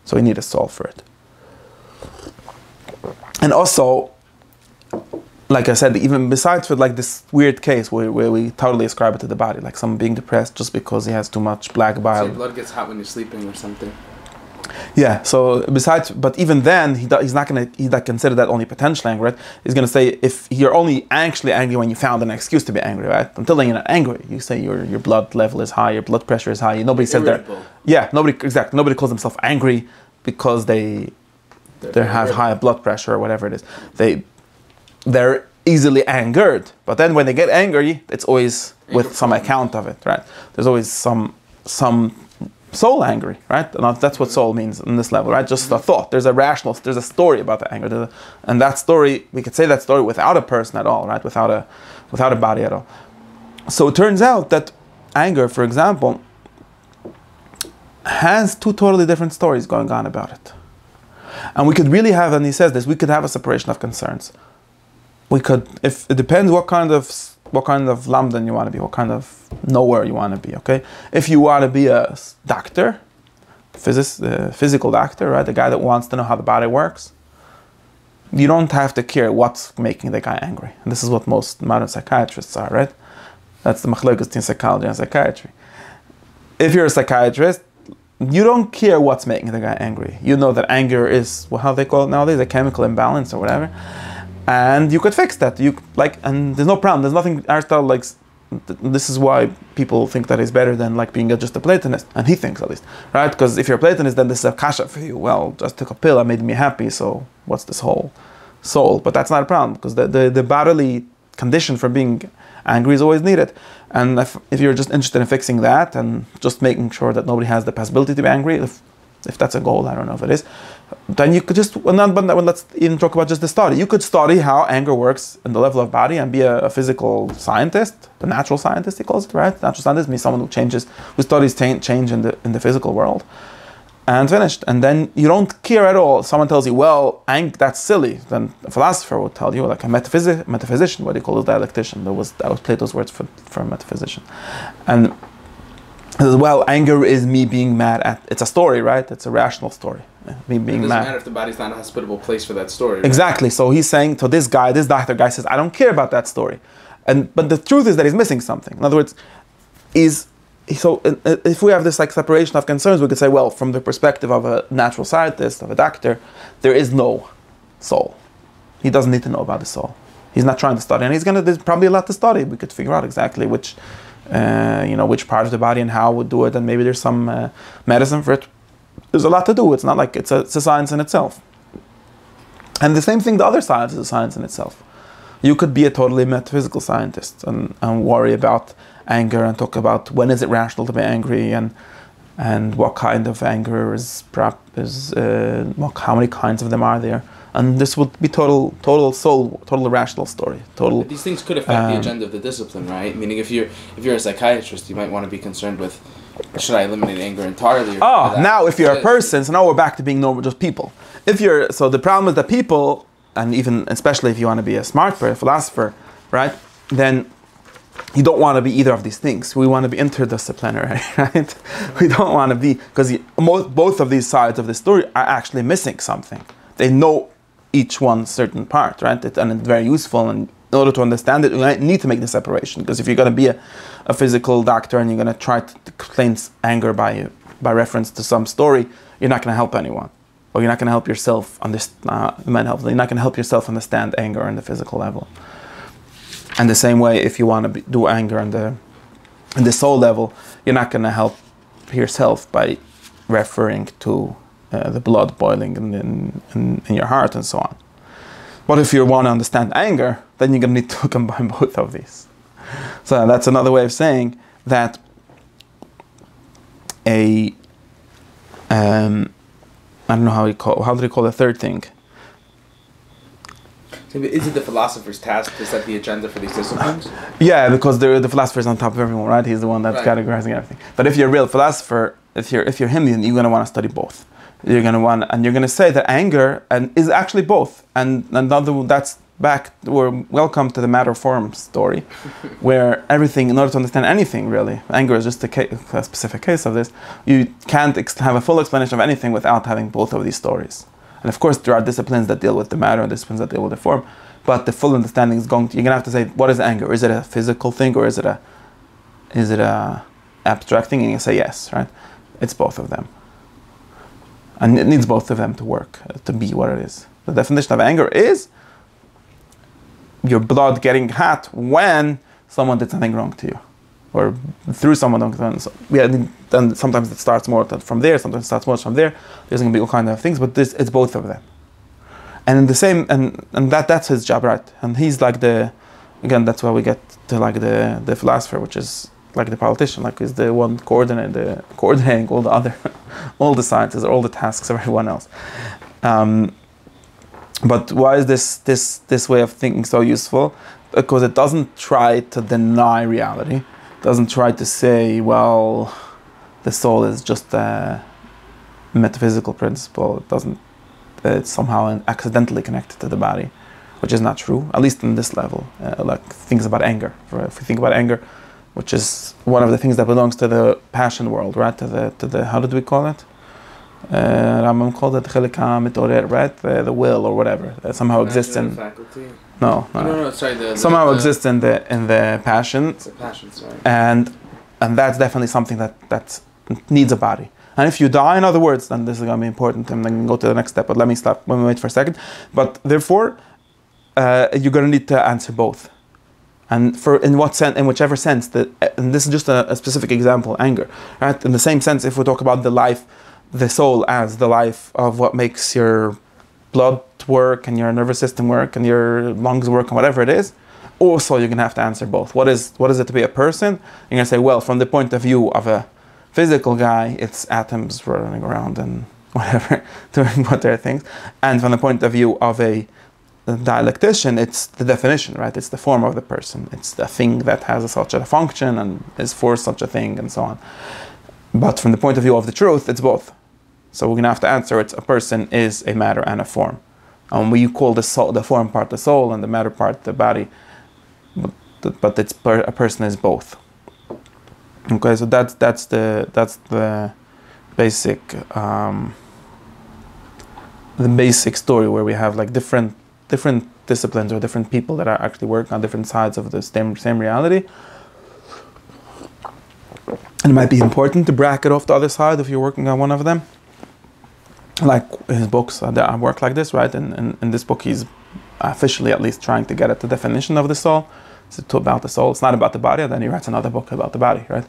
So you need a soul for it. And also, like I said, even besides with this weird case where we totally ascribe it to the body, like someone being depressed just because he has too much black bile. So your blood gets hot when you're sleeping or something. Yeah, so but even then, he's not going to consider that only potential anger, right? He's going to say, if you're only actually angry when you found an excuse to be angry, right? Until then, you're not angry. You say your blood level is high, your blood pressure is high. Nobody said that. Yeah, nobody calls themselves angry because they have high blood pressure or whatever it is. They're easily angered, but then when they get angry, it's always with some account of it, right? There's always some soul angry, right? And that's what soul means in this level, right? Just a thought. There's a story about the anger, and that story, we could say that story without a person at all, right? Without a body at all. So it turns out that anger, for example, has two totally different stories going on about it. And we could really have, and he says this, we could have a separation of concerns. We could, if it depends what kind of lamdan you want to be, what kind of knower you want to be, okay? If you want to be a doctor, physical doctor, right? The guy that wants to know how the body works, you don't have to care what's making the guy angry. And this is what most modern psychiatrists are, right? That's the machlokes between psychology and psychiatry. If you're a psychiatrist, you don't care what's making the guy angry. You know that anger is, well, how they call it nowadays, a chemical imbalance or whatever. And you could fix that. And there's no problem. There's nothing, Aristotle likes. This is why people think that he's better than like being just a Platonist, and he thinks at least, right? Because if you're a Platonist, then this is a kasha for you. Well, just took a pill, it made me happy, so what's this whole soul? But that's not a problem, because the bodily condition for being angry is always needed. And if you're just interested in fixing that and just making sure that nobody has the possibility to be angry, if that's a goal, I don't know if it is, then you could just, let's even talk about just the study. You could study how anger works in the level of body and be a physical scientist, the natural scientist he calls it, right? Natural scientist means someone who studies change in the physical world, and finished. And then you don't care at all. Someone tells you, well, that's silly. Then a philosopher would tell you, like a metaphysician, what do you call it, dialectician? That was Plato's words for a metaphysician. And well, anger is me being mad at. It's a story, right? It's a rational story. Me being mad. It doesn't matter if the body's not a hospitable place for that story. Right? Exactly. So he's saying to this doctor guy says, I don't care about that story, but the truth is that he's missing something. In other words, if we have this like separation of concerns, we could say, well, from the perspective of a natural scientist, of a doctor, there is no soul. He doesn't need to know about the soul. He's not trying to study, and there's probably a lot to study. We could figure out exactly which part of the body and how we do it, and maybe there's some medicine for it. There's a lot to do. It's not like it's a science in itself. And the same thing, the other science is a science in itself. You could be a totally metaphysical scientist and worry about anger and talk about when is it rational to be angry and what kind of anger how many kinds of them are there. And this would be total rational story. These things could affect the agenda of the discipline, right? Meaning, if you're a psychiatrist, you might want to be concerned with, should I eliminate anger entirely? Now if you're a person, so now we're back to being normal, just people. So the problem is that people, and even especially if you want to be a smart philosopher, right? Then you don't want to be either of these things. We want to be interdisciplinary, right? We don't want to be, because both of these sides of the story are actually missing something. They know each one certain part, right? And it's very useful. And in order to understand it, you need to make the separation. Because if you're going to be a physical doctor and you're going to try to explain anger by reference to some story, you're not going to help anyone, or you're not going to help yourself understand. You're not going to help yourself understand anger on the physical level. And the same way, if you want to do anger on the soul level, you're not going to help yourself by referring to the blood boiling in your heart and so on. But if you want to understand anger, then you're going to need to combine both of these. So that's another way of saying that I don't know how do they call the third thing? Is it the philosopher's task to set the agenda for these disciplines? Yeah, because the philosopher is on top of everyone, right? He's the one that's categorizing everything. But if you're a real philosopher, if you're him, then you're going to want to study both. You're going to say that anger is actually both, and that's back. We're welcome to the matter form story, where everything, in order to understand anything really, anger is just a specific case of this. You can't have a full explanation of anything without having both of these stories. And of course, there are disciplines that deal with the matter and disciplines that deal with the form. But the full understanding is you're going to have to say, what is anger? Is it a physical thing, or is it a abstract thing? And you say yes, right? It's both of them. And it needs both of them to work, to be what it is. The definition of anger is your blood getting hot when someone did something wrong to you, or through someone. Then sometimes it starts more from there, sometimes it starts more from there. There's going to be all kinds of things, but it's both of them. And in the same, and that's his job, right? And he's like that's why we get to like the philosopher, which is like the politician, like is the one coordinating all the sciences, all the tasks of everyone else. But why is this way of thinking so useful? Because it doesn't try to deny reality. It doesn't try to say, well, the soul is just a metaphysical principle. It's somehow accidentally connected to the body, which is not true, at least in this level. Like things about anger. If we think about anger, which is one of the things that belongs to the passion world, right? To the how did we call it? Rambam called it chelik hamitorer, right? The will or whatever that somehow exists in. Faculty. No. Sorry. Somehow exists in the passion. It's a passion, sorry. And that's definitely something that needs a body. And if you die, in other words, then this is going to be important, and then we can go to the next step. But let me stop. Let me wait for a second. But therefore, you're going to need to answer both. And in what sense, in whichever sense, and this is just a specific example, anger, right? In the same sense, if we talk about the soul as the life of what makes your blood work and your nervous system work and your lungs work and whatever it is, also you're going to have to answer both. What is it to be a person? You're going to say, well, from the point of view of a physical guy, it's atoms running around and whatever, doing what their things. And from the point of view of a dialectician, it's the definition, right? It's the form of the person. It's the thing that has such a function and is for such a thing and so on. But from the point of view of the truth, it's both. So we're going to have to answer a person is a matter and a form. And we call the form part the soul and the matter part the body. But a person is both. Okay, so that's the basic story where we have like different disciplines or different people that are actually working on different sides of the same reality. And it might be important to bracket off the other side if you're working on one of them. Like his books, I work like this, right? And in this book, he's officially at least trying to get at the definition of the soul. It's about the soul. It's not about the body. And then he writes another book about the body, right?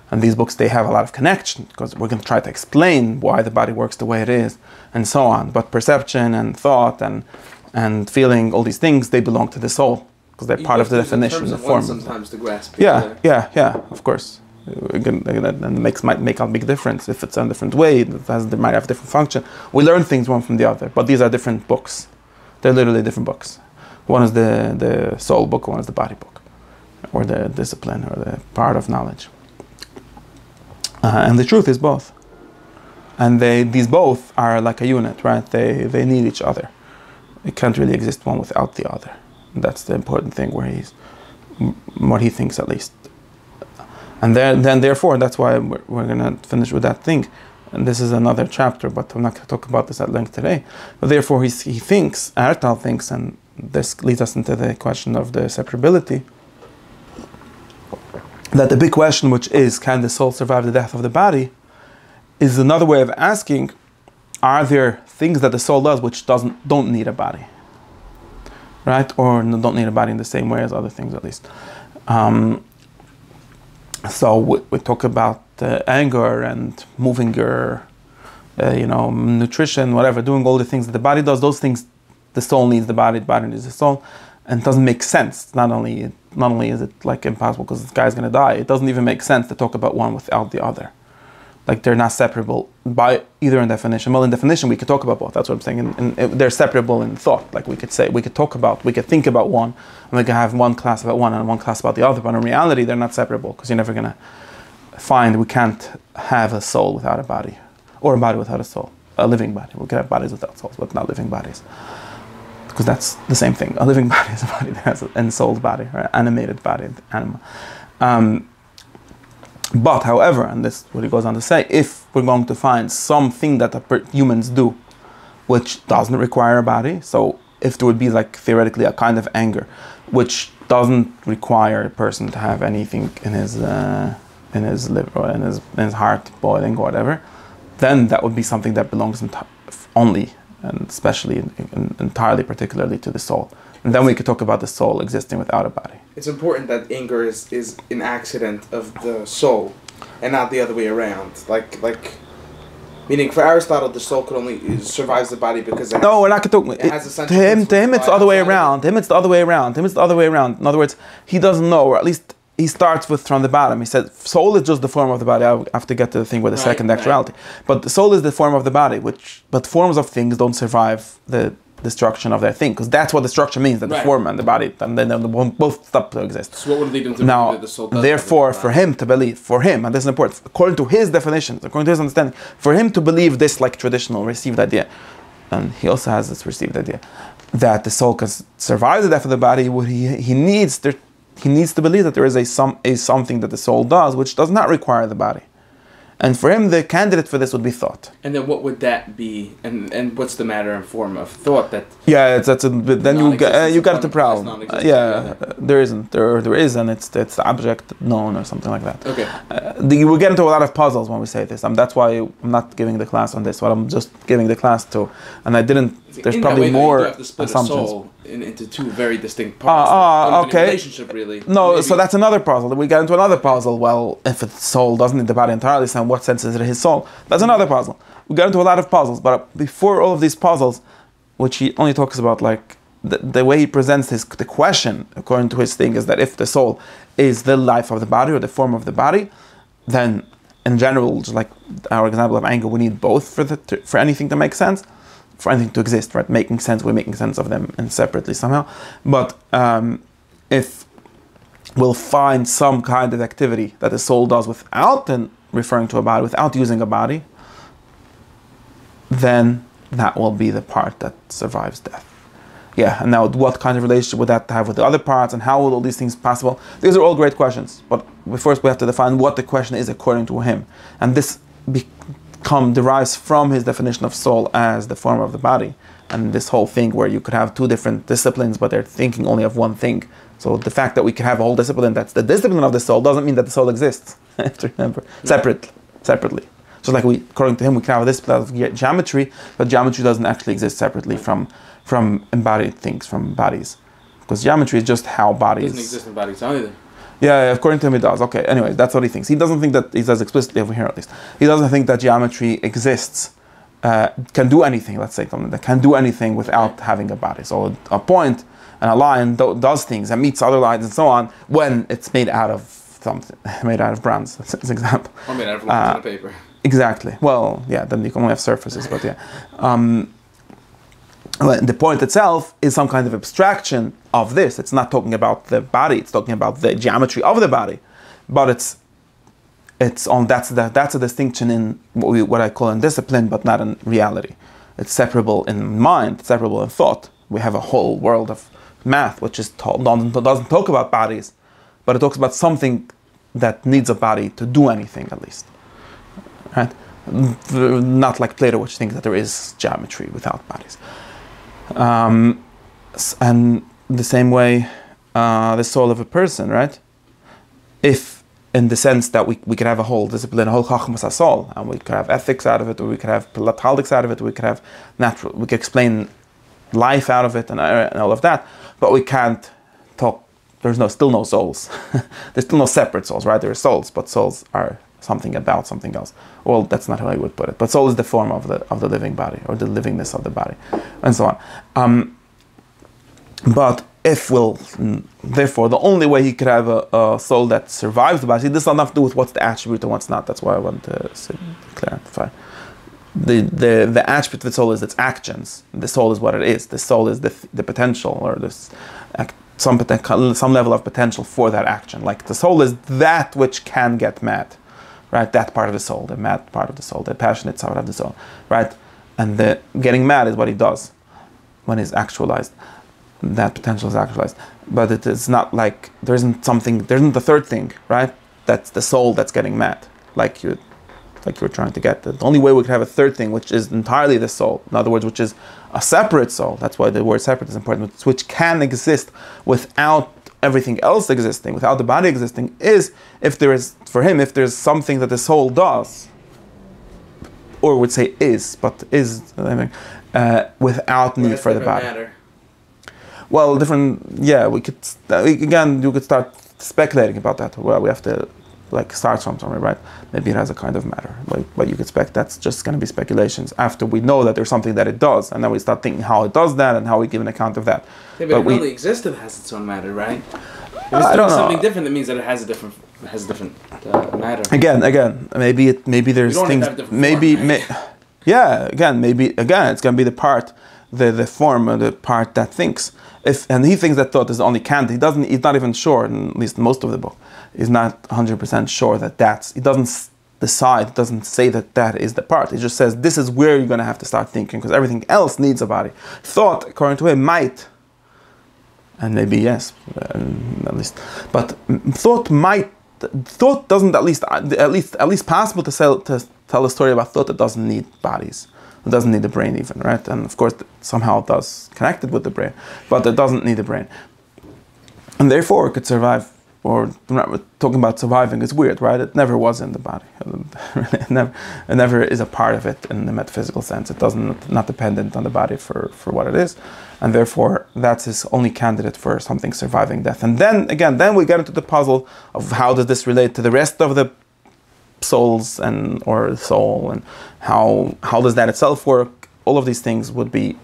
And these books, they have a lot of connection because we're going to try to explain why the body works the way it is and so on. But perception and thought and feeling, all these things, they belong to the soul because they're part of the definition, the form. Sometimes to grasp. Yeah, of course. And it might make a big difference if it's a different way. They might have a different function. We learn things one from the other, but these are different books. They're literally different books. One is the soul book, one is the body book, or the discipline, or the part of knowledge. And the truth is both. And these both are like a unit, right? They need each other. It can't really exist one without the other. And that's the important thing what he thinks at least. And then therefore, that's why we're going to finish with that thing. And this is another chapter, but I'm not going to talk about this at length today. But therefore, he thinks, Artal thinks, and this leads us into the question of the separability, that the big question, which is, can the soul survive the death of the body, is another way of asking, are there things that the soul does which don't need a body? Right? Or don't need a body in the same way as other things, at least. So we talk about anger and moving your, nutrition, whatever, doing all the things that the body does. Those things, the soul needs the body needs the soul, and it doesn't make sense. Not only is it like impossible because this guy's going to die, it doesn't even make sense to talk about one without the other. Like they're not separable by either in definition. Well, in definition, we could talk about both. That's what I'm saying. And they're separable in thought. Like we could think about one, and we could have one class about one and one class about the other. But in reality, they're not separable because you're never going to find we can't have a soul without a body, or a body without a soul, a living body. We can have bodies without souls, but not living bodies. Because that's the same thing. A living body is a body that has an ensouled body, or an animated body, animal. But, however, and this is what he goes on to say, if we're going to find something that humans do which doesn't require a body, so if there would be like theoretically a kind of anger which doesn't require a person to have anything in his liver or in his heart boiling or whatever, then that would be something that belongs only and especially entirely particularly to the soul. And then we could talk about the soul existing without a body. It's important that anger is an accident of the soul and not the other way around. Like meaning for Aristotle, the soul could only survives the body because it has to him it's the other way around. To him it's the other way around. In other words, he doesn't know, or at least he starts from the bottom. He said, soul is just the form of the body. I have to get to the thing with the second actuality. But the soul is the form of the body, but forms of things don't survive the destruction of their thing, because that's what destruction means, that the form and the body, and then they both stop to exist. So what would lead him to now, believe that the soul does therefore, for him to believe, and this is important, according to his definitions, according to his understanding, for him to believe this like traditional received idea, and he also has this received idea, that the soul can survive the death of the body, he needs to believe that there is a something that the soul does which does not require the body. And for him, the candidate for this would be thought. And then what would that be? And what's the matter and form of thought that? Yeah, then you got the problem. Yeah, there isn't. There is, and it's the object known or something like that. Okay. We get into a lot of puzzles when we say this. That's why I'm not giving the class on this. But I'm just giving the class to, and I didn't. There's probably more you have to split assumptions. A soul into two very distinct parts. Okay. Relationship really. No, so that's another puzzle. We get into another puzzle. Well, if the soul doesn't need the body entirely, so in what sense is it his soul? That's another puzzle. We get into a lot of puzzles, but before all of these puzzles, which he only talks about, like the way he presents the question, according to his thing, is that if the soul is the life of the body or the form of the body, then in general, just like our example of anger, we need both for anything to make sense. For anything to exist, right? Making sense, we're making sense of them and separately somehow. But if we'll find some kind of activity that the soul does without referring to a body, without using a body, then that will be the part that survives death. Yeah, and now what kind of relationship would that have with the other parts, and how will all these things possible? These are all great questions, but first we have to define what the question is according to him. And this derives from his definition of soul as the form of the body, and this whole thing where you could have two different disciplines but they're thinking only of one thing. So the fact that we can have a whole discipline that's the discipline of the soul doesn't mean that the soul exists. You have to remember, separately. So like according to him, we can have a discipline of geometry, but geometry doesn't actually exist separately from embodied things, from bodies, because geometry is just how bodies. It doesn't exist in bodies either. Yeah, according to him it does. Okay, anyway, that's what he thinks. He doesn't think that, he says explicitly over here at least, he doesn't think that geometry exists, can do anything, let's say something that can do anything without having a body. So a point and a line does things and meets other lines and so on when it's made out of something, made out of bronze, that's an example. Or made out of lines on paper. Exactly. Well, yeah, then you can only have surfaces, but yeah. The point itself is some kind of abstraction of this. It's not talking about the body. It's talking about the geometry of the body, but that's a distinction in what I call in discipline, but not in reality. It's separable in mind. It's separable in thought. We have a whole world of math which doesn't talk about bodies, but it talks about something that needs a body to do anything at least. Right? Not like Plato, which thinks that there is geometry without bodies. And the same way, the soul of a person, right? If, in the sense that we could have a whole discipline, a whole chachmas soul, and we could have ethics out of it, or we could have politics out of it, or we could have we could explain life out of it, and all of that, but we can't talk. There's still no souls. There's still no separate souls, right? There are souls, but souls are something about something else. Well, that's not how I would put it. But soul is the form of the living body, or the livingness of the body, and so on. But therefore, the only way he could have a soul that survives the body, this has nothing to do with what's the attribute and what's not. That's why I want to clarify. The attribute of the soul is its actions. The soul is what it is. The soul is the potential, or some level of potential for that action. Like the soul is that which can get mad. Right, that part of the soul, the mad part of the soul, the passionate side of the soul, right? And the getting mad is what he does when he's actualized. That potential is actualized. But it is not like, there isn't the third thing, right? That's the soul that's getting mad, like you were trying to get. The only way we could have a third thing, which is entirely the soul, in other words, which is a separate soul, that's why the word separate is important, which can exist without everything else existing, without the body existing, is if there's something that the soul does, or would say is, but is, without need for the body. Matter. Well, you could start speculating about that. Well, we have to start from somewhere, right? Maybe it has a kind of matter, but you could expect that's just going to be speculations after we know that there's something that it does, and then we start thinking how it does that and how we give an account of that. Yeah, but it really exists if it has its own matter, right? If it's I don't know. Something different, that means that it has a different matter. Again, maybe there's things. Maybe it's going to be the part, the form, or the part that thinks. And he thinks that thought is only can't. He's not even sure, at least most of the book, he's not 100% sure that he doesn't decide, doesn't say that is the part. He just says, this is where you're going to have to start thinking, because everything else needs a body. Thought, according to him, might, and maybe yes, at least, but thought might thought doesn't at least possible to tell a story about thought that doesn't need bodies. It doesn't need the brain even, right? And of course, somehow it does connected with the brain, but it doesn't need the brain. And therefore, it could survive, or talking about surviving is weird, right? It never was in the body. It never is a part of it in the metaphysical sense. It not dependent on the body for what it is. And therefore, that's his only candidate for something surviving death. And then, again, we get into the puzzle of how does this relate to the rest of the souls or soul, and how does that itself work? All of these things would be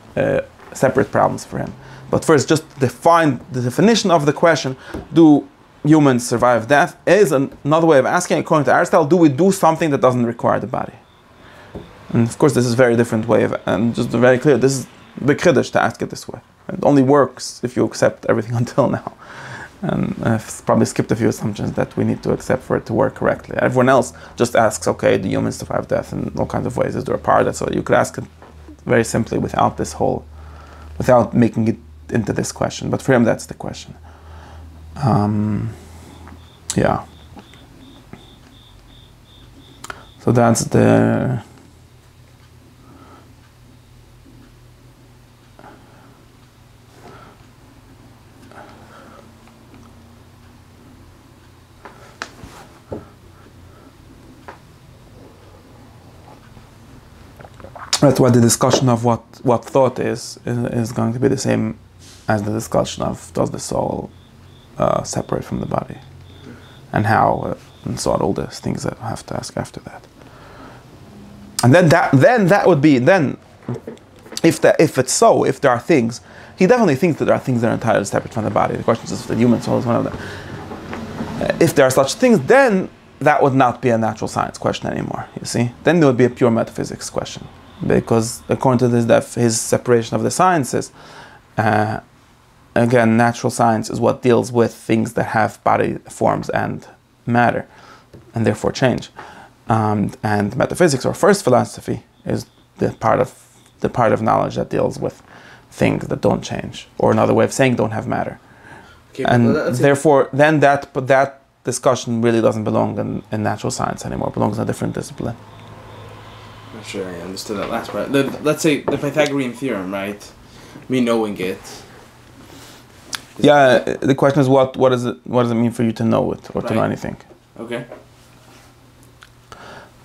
separate problems for him. But first, just define the definition of the question: do humans survive death? Is another way of asking, according to Aristotle, do we do something that doesn't require the body? And of course, this is a very different way of, and just very clear. This is the Kiddush to ask it this way. It only works if you accept everything until now. And I've probably skipped a few assumptions that we need to accept for it to work correctly. Everyone else just asks, okay, do humans survive death in all kinds of ways? Is there a part of that? So you could ask it very simply without making it into this question. But for him, that's the question. Yeah. So that's the... That's why the discussion of what thought is going to be the same as the discussion of does the soul separate from the body, and how, and so on, all those things that I have to ask after that. And then that would be if it's so, if there are things, he definitely thinks that there are things that are entirely separate from the body. The question is if the human soul is one of them. If there are such things, then that would not be a natural science question anymore. You see, then there would be a pure metaphysics question. Because according to this, his separation of the sciences, again, natural science is what deals with things that have body forms and matter, and therefore change. And metaphysics, or first philosophy, is the part of knowledge that deals with things that don't change, or another way of saying don't have matter. Okay, and therefore, then that discussion really doesn't belong in natural science anymore. It belongs in a different discipline. I'm not sure I understood that last part. Let's say the Pythagorean theorem, right? Me knowing it. Yeah, the question is what does it mean for you to know it or to know anything? Okay.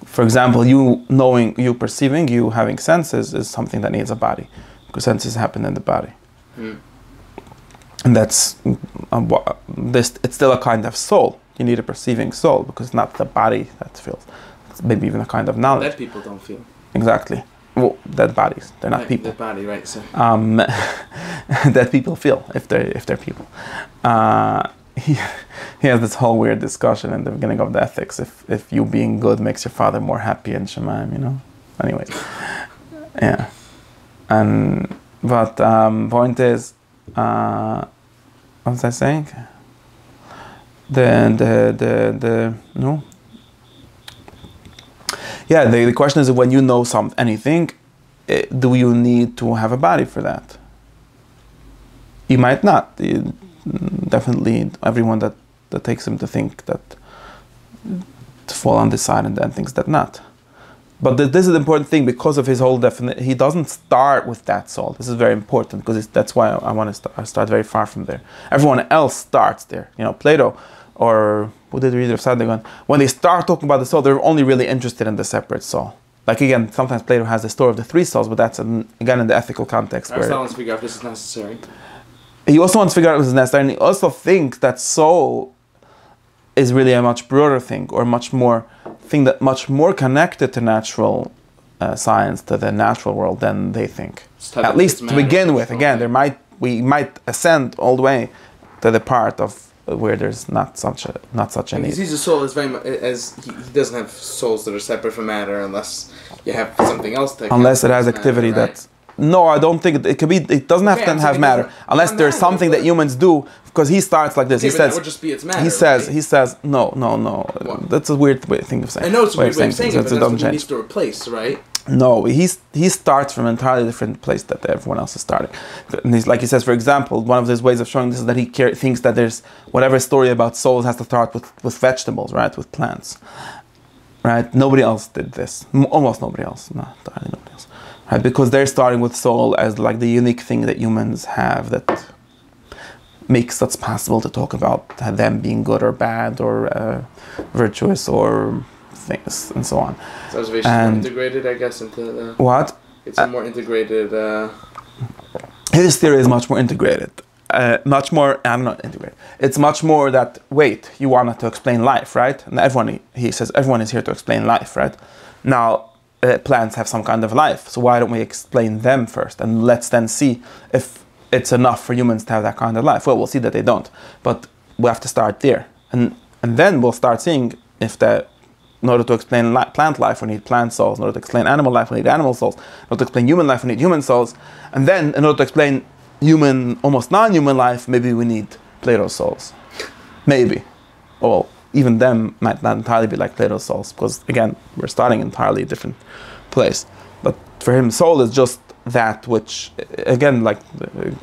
For example, you perceiving, you having senses is something that needs a body, because senses happen in the body. And that's it's still a kind of soul. You need a perceiving soul, because it's not the body that feels. It's maybe even a kind of knowledge. Dead people don't feel. Exactly. Well, dead bodies. They're not people. Dead body, right? So. Dead people feel if they're people. He has this whole weird discussion in the beginning of the ethics. If you being good makes your father more happy in Shemaim, you know. Anyway, yeah. But point is, what was I saying? No. Yeah, the question is, when you know anything, do you need to have a body for that? You might not. Definitely, everyone that takes him to think that to fall on this side and then thinks that not. But this is the important thing, because of his whole definition. He doesn't start with that soul. This is very important, because that's why I want to start very far from there. Everyone else starts there. You know, Plato, or who did read of Sadlegan, when they start talking about the soul, they're only really interested in the separate soul. Like again, sometimes Plato has the story of the three souls, but that's again in the ethical context. Aristotle wants to figure out if this is necessary. He also wants to figure out if this is necessary, and he also thinks that soul is really a much broader thing, or much more connected to natural science, to the natural world, than they think. At least to begin with. Again, we might ascend all the way to the part of where there's not such a need. He sees the soul as very much as he doesn't have souls that are separate from matter, unless you have something else to. Unless it has activity matter, right? No, I don't think it could be. It doesn't have to have matter, unless there's something that humans do. Because he starts like this. Okay, he says. That would just be its matter, he says no. What? That's a weird thing of saying. I know it's a weird way of saying it, but that's what he needs to replace, right? No, he starts from an entirely different place that everyone else is starting. And he's, like he says, for example, one of his ways of showing this is that he thinks that there's whatever story about souls has to start with vegetables, right, with plants, right? Nobody else did this. Almost nobody else, not entirely nobody else, right? Because they're starting with soul as like the unique thing that humans have that makes it possible to talk about them being good or bad or virtuous or things and so on. So observation is more integrated, I guess, into the... What? It's a more integrated... His theory is much more integrated. Much more... I'm not integrated. It's much more that, wait, you wanted to explain life, right? And everyone, he says, everyone is here to explain life, right? Now, plants have some kind of life, so why don't we explain them first? And let's then see if it's enough for humans to have that kind of life. Well, we'll see that they don't. But we have to start there. And then we'll start seeing if in order to explain plant life, we need plant souls. In order to explain animal life, we need animal souls. In order to explain human life, we need human souls. And then, in order to explain human, almost non-human life, maybe we need Plato's souls. Maybe. Well, even them might not entirely be like Plato's souls, because, again, we're starting entirely a different place. But for him, soul is just that which, again, like,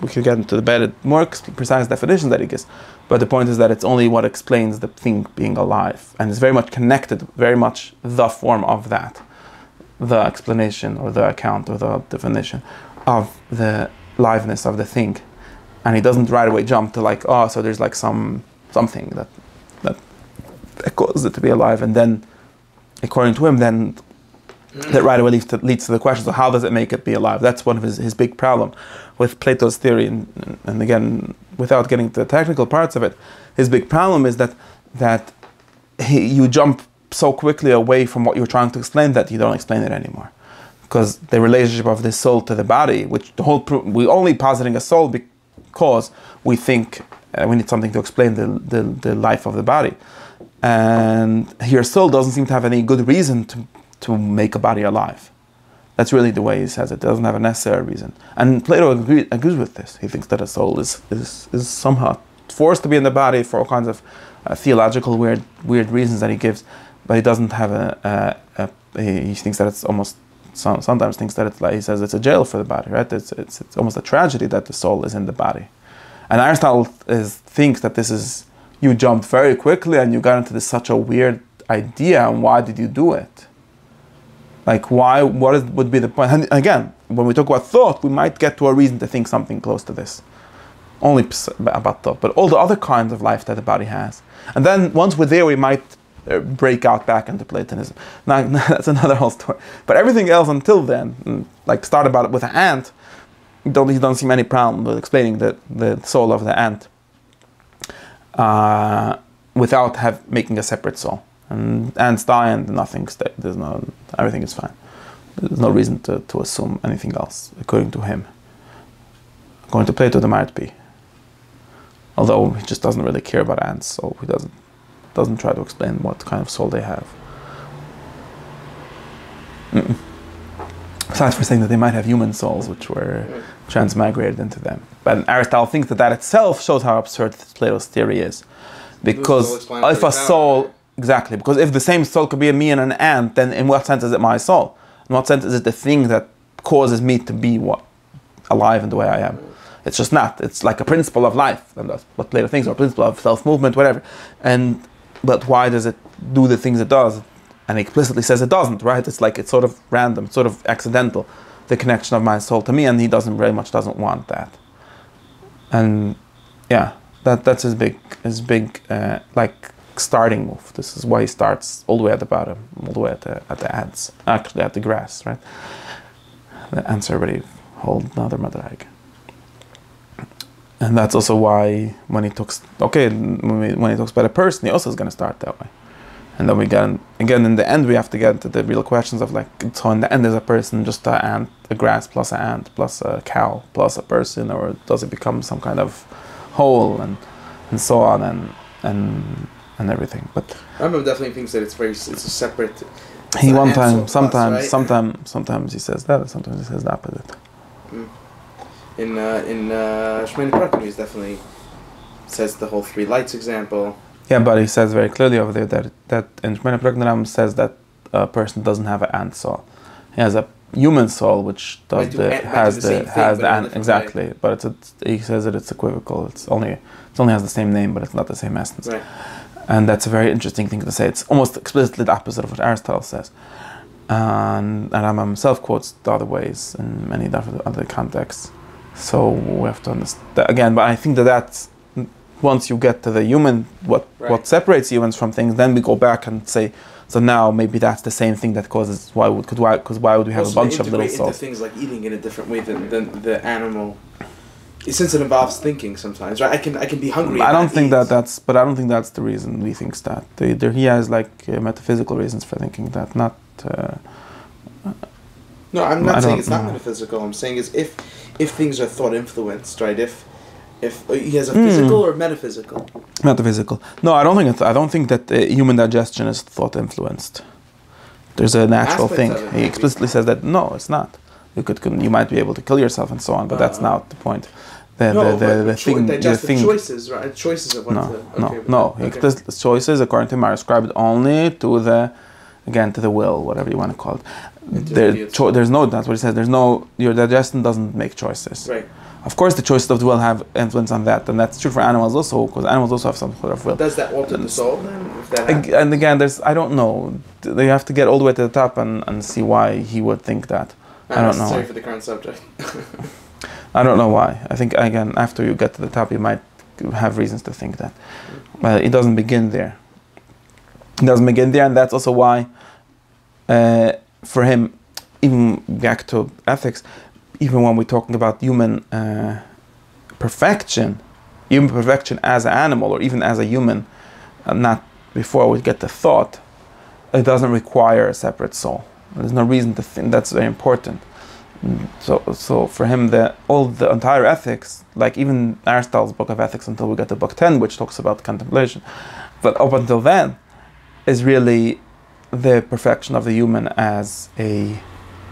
we could get into the better, more precise definition that he gives. But the point is that it's only what explains the thing being alive. And it's very much connected, very much the form of that. The explanation or the account or the definition of the liveness of the thing. And he doesn't right away jump to like, oh, so there's like something that causes it to be alive. And then, according to him, then that right away leads to the question, so how does it make it be alive? That's one of his big problem with Plato's theory. And again, without getting to the technical parts of it, his big problem is that you jump so quickly away from what you're trying to explain that you don't explain it anymore. Because the relationship of the soul to the body, which we're only positing a soul because we think we need something to explain the life of the body. And your soul doesn't seem to have any good reason to make a body alive. That's really the way he says it. It doesn't have a necessary reason. And Plato agrees with this. He thinks that a soul is somehow forced to be in the body for all kinds of theological weird reasons that he gives, but he doesn't have he thinks that it's almost, sometimes thinks that it's like, he says it's a jail for the body, right? It's almost a tragedy that the soul is in the body. And Aristotle thinks that this is, you jumped very quickly and you got into such a weird idea, and why did you do it? Like, why? Would be the point? And again, when we talk about thought, we might get to a reason to think something close to this. Only about thought, but all the other kinds of life that the body has. And then once we're there, we might break out back into Platonism. Now, that's another whole story. But everything else until then, like start about it with an ant, you don't see any problem with explaining the soul of the ant without making a separate soul. And ants die and nothing stays. Everything is fine. There's no reason to assume anything else, according to him. According to Plato, there might be. Although he just doesn't really care about ants, so he doesn't try to explain what kind of soul they have. Besides for saying that they might have human souls, which were transmigrated into them. But Aristotle thinks that itself shows how absurd Plato's theory is. Because if a soul... Exactly, because if the same soul could be in me and an ant, then in what sense is it my soul? In what sense is it the thing that causes me to be alive in the way I am? It's just not. It's like a principle of life, and that's what Plato thinks, or a principle of self-movement, whatever. But why does it do the things it does? And he explicitly says it doesn't, right? It's like it's sort of random, sort of accidental, the connection of my soul to me, and he doesn't want that. And yeah, that's his big like starting move. This is why he starts all the way at the bottom, all the way at the ants, actually at the grass, right? The ants already hold another madrag. And that's also why when he talks about a person, he also is going to start that way. And then we get, again, in the end, we have to get into the real questions of like, so in the end, is a person just an ant, a grass plus an ant, plus a cow, plus a person, or does it become some kind of whole, and so on, and everything. But Rambam definitely thinks that it's a separate. He one time, sometimes he says that, sometimes he says the opposite. In Shemini Prakim, he definitely says the whole three lights example. Yeah, but he says very clearly over there that in Shemini Prakim says that a person doesn't have an ant soul. He has a human soul which does exactly, but he says that it's equivocal. It only has the same name, but it's not the same essence. Right. And that's a very interesting thing to say. It's almost explicitly the opposite of what Aristotle says. And Rambam himself quotes the other ways in many other contexts. So we have to understand that again. But I think that's once you get to the human, what separates humans from things, then we go back and say, so now maybe that's the same thing that causes why would we have a bunch of little souls? Into things like eating in a different way than the animal. Since it involves thinking sometimes, right? I can be hungry. I don't think that's the reason he thinks that. He has metaphysical reasons for thinking that, not. No, I'm not saying it's not metaphysical. I'm saying is if things are thought influenced, right? If he has a physical or metaphysical. Metaphysical. No, I don't think that human digestion is thought influenced. There's a natural thing. He explicitly says that no, it's not. You might be able to kill yourself and so on, but that's not the point. Choices, right? Choices of what choices, according to him, are ascribed only to the will, whatever you want to call it. There's no, that's what he says, your digestion doesn't make choices. Right. Of course, the choices of the will have influence on that, and that's true for animals also, because animals also have some sort of will. Does that alter the soul then? If that and again, I don't know. They have to get all the way to the top and see why he would think that. I don't know. Sorry for the current subject. I don't know why. I think, again, after you get to the top, you might have reasons to think that. But it doesn't begin there. It doesn't begin there, and that's also why, for him, even back to ethics, even when we're talking about human perfection as an animal, or even as a human, not before we get to thought, it doesn't require a separate soul. There's no reason to think that's very important. So for him, the entire ethics, like even Aristotle's book of ethics, until we get to book 10, which talks about contemplation, but up until then, is really the perfection of the human as a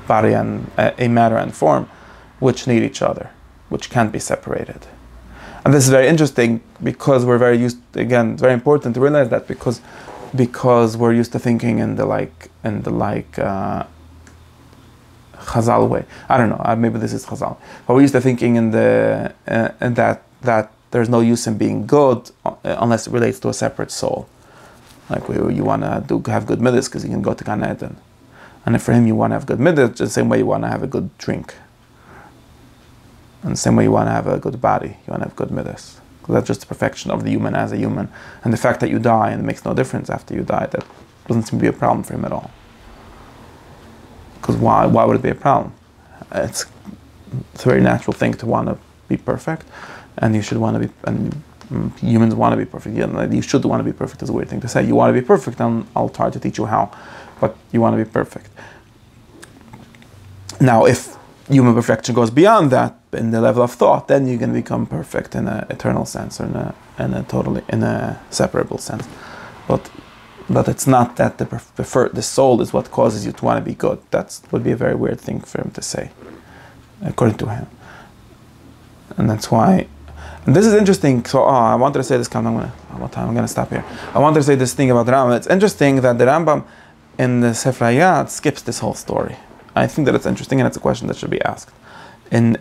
body and a matter and form, which need each other, which can't be separated. And this is very interesting because we're very used. Again, it's very important to realize that because we're used to thinking in the Chazal way. I don't know. Maybe this is Chazal, but we're used to thinking in that there's no use in being good unless it relates to a separate soul. Like you want to have good midas because you can go to Gan Eden, and if for him you want to have good midas, the same way you want to have a good drink, and the same way you want to have a good body, you want to have good midas. Because that's just the perfection of the human as a human, and the fact that you die and it makes no difference after you die, that doesn't seem to be a problem for him at all. Because why would it be a problem? It's a very natural thing to want to be perfect, and you should want to be, and humans want to be perfect. You should want to be perfect is a weird thing to say. You want to be perfect, and I'll try to teach you how, but you want to be perfect. Now, if human perfection goes beyond that in the level of thought, then you can become perfect in an eternal sense, or in a separable sense. But it's not that the soul is what causes you to want to be good. That would be a very weird thing for him to say, according to him. And that's why. And this is interesting. So I wanted to say this. I'm going to stop here. I wanted to say this thing about the Rambam. It's interesting that the Rambam in the Sefer Hayat skips this whole story. I think that it's interesting, and it's a question that should be asked. In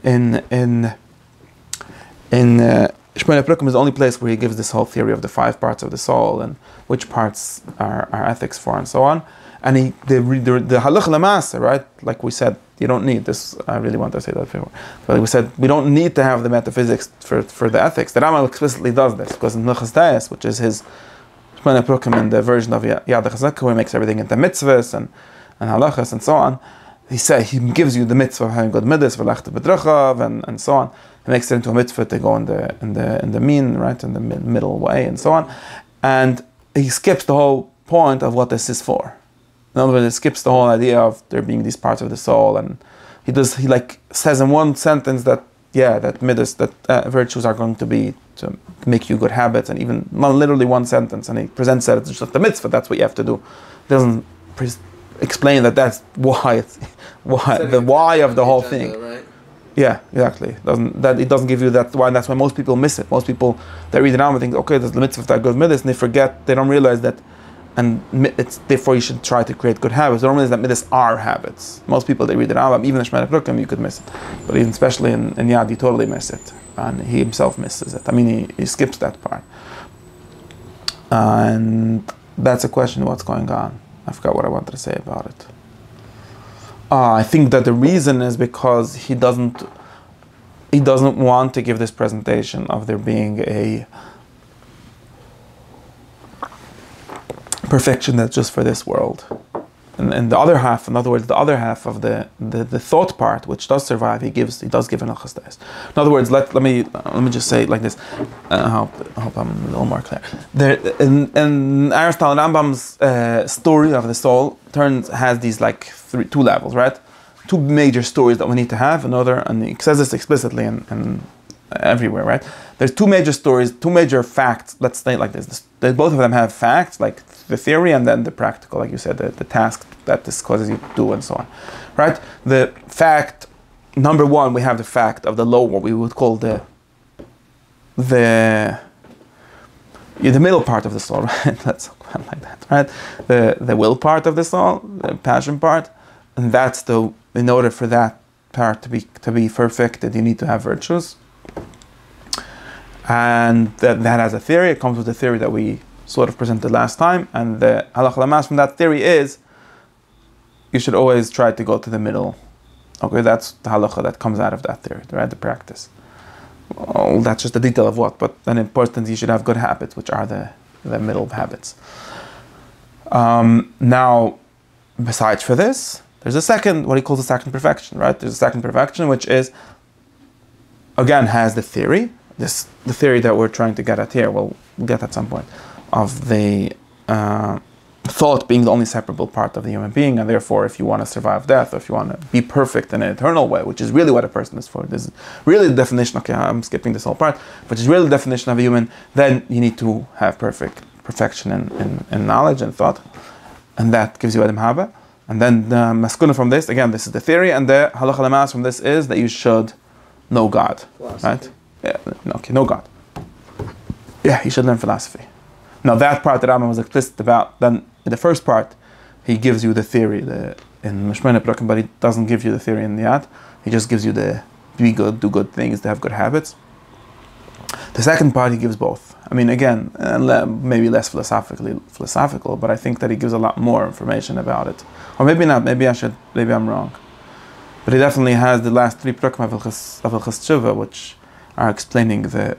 Shmona Prukim is the only place where he gives this whole theory of the 5 parts of the soul and which parts are ethics for and so on. And the halach l'maaseh, right? Like we said, you don't need this. I really want to say that before. But like we said, we don't need to have the metaphysics for the ethics. The Rambam explicitly does this because in Hilchos Dayas, which is his Shmona Prukim in the version of Yad HaChazaka, where he makes everything into mitzvahs and halachas and so on, he gives you the mitzvah of having good midas, v'lachta b'drachav, and so on. He makes it into a mitzvah to go in the mean, right, in the middle way, and so on. And he skips the whole point of what this is for. In other words, he skips the whole idea of there being these parts of the soul, and he says in one sentence that midas, that virtues are going to be to make you good habits, and even not literally one sentence, and he presents that it's just the mitzvah. That's what you have to do. He doesn't explain that's why the why of the whole thing. Right? Yeah, exactly. It doesn't give you that why. That's why most people miss it. Most people that read it out and think, okay, there's the mitzvah of that good midas, and they don't realize that and it's therefore you should try to create good habits. The normal is that midas are habits. Most people, they read the Rambam, even the Shemana Prukim, you could miss it. But even especially in Yad, you totally miss it. And he himself misses it. I mean, he skips that part. And that's a question of what's going on. I forgot what I wanted to say about it. I think that the reason is because he doesn't want to give this presentation of there being a perfection that's just for this world. And the other half, in other words, the other half of the thought part, which does survive, he does give an achas dais. In other words, let me just say it like this. I hope I'm a little more clear. In Aristotle Rambam's story of the soul has these like two levels, right? Two major stories that we need to have. And he says this explicitly and everywhere, right? There's two major stories, two major facts. Let's say it like this. Both of them have facts, like the theory and then the practical, like you said, the task that this causes you to do and so on, right? The fact number one, we have the fact of the low, what we would call the middle part of the soul, right? Let's call it like that, right? The will part of the soul, the passion part, and that's in order for that part to be perfected, you need to have virtues. And that has a theory. It comes with the theory that we sort of presented last time. And the halacha lamas from that theory is you should always try to go to the middle. Okay, that's the halacha that comes out of that theory, right? The practice. Well, that's just the detail of what, but then important, you should have good habits, which are the middle habits. Now, besides for this, there's a second, what he calls the second perfection, right? There's a second perfection, which is, again, has the theory. The theory that we're trying to get at here, we'll get at some point, of the thought being the only separable part of the human being, and therefore if you want to survive death, or if you want to be perfect in an eternal way, which is really what a person is for, this is really the definition, okay, I'm skipping this whole part, which is really the definition of a human, then you need to have perfection in knowledge and thought, and that gives you Adam Haba. And then the maskuna from this, again, this is the theory, and the halacha lamas from this is that you should know God, right? Yeah, okay, know God. Yeah, you should learn philosophy. Now that part that Rambam was explicit about, then in the first part, he gives you the theory in Mishmene Prakim, but he doesn't give you the theory in the Yad. He just gives you the be good, do good things, to have good habits. The second part, he gives both. I mean, again, maybe less philosophical, but I think that he gives a lot more information about it. Or maybe not, maybe I'm wrong. But he definitely has the last three Prakim of Hilchas Tshuva, which are explaining the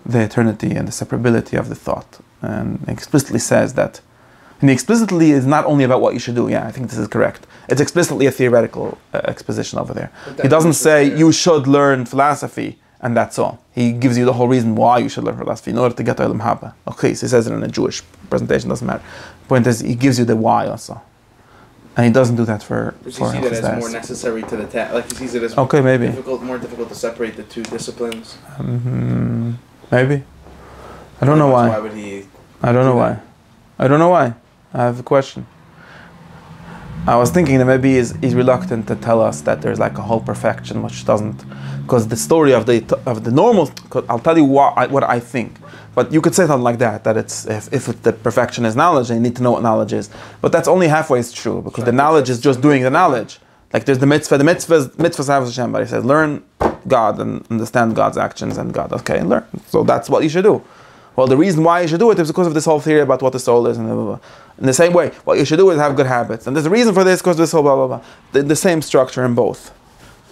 eternity and the separability of the thought. And explicitly says that, and he explicitly is not only about what you should do, yeah, I think this is correct. It's explicitly a theoretical exposition over there. He doesn't say you should learn philosophy and that's all. He gives you the whole reason why you should learn philosophy in order to get to Olam Haba. Okay, so he says it in a Jewish presentation, doesn't matter. The point is, he gives you the why also. And he doesn't do that for you see that as more necessary to the task? Like he sees it as okay, maybe more difficult to separate the two disciplines? Maybe. I don't know why. Why would he? I don't know why. I don't know why. I have a question. I was thinking that maybe he's reluctant to tell us that there's like a whole perfection, which doesn't, because the story of the normal. I'll tell you what I think. But you could say something like that it's if the perfection is knowledge, then you need to know what knowledge is. But that's only halfway true, because the knowledge is just doing the knowledge. Like there's the mitzvah Hashem, but he says learn God and understand God's actions and God. Okay, and learn. So that's what you should do. Well, the reason why you should do it is because of this whole theory about what the soul is and blah, blah, blah. In the same way, what you should do is have good habits. And there's a reason for this because of this whole blah, blah, blah. The same structure in both.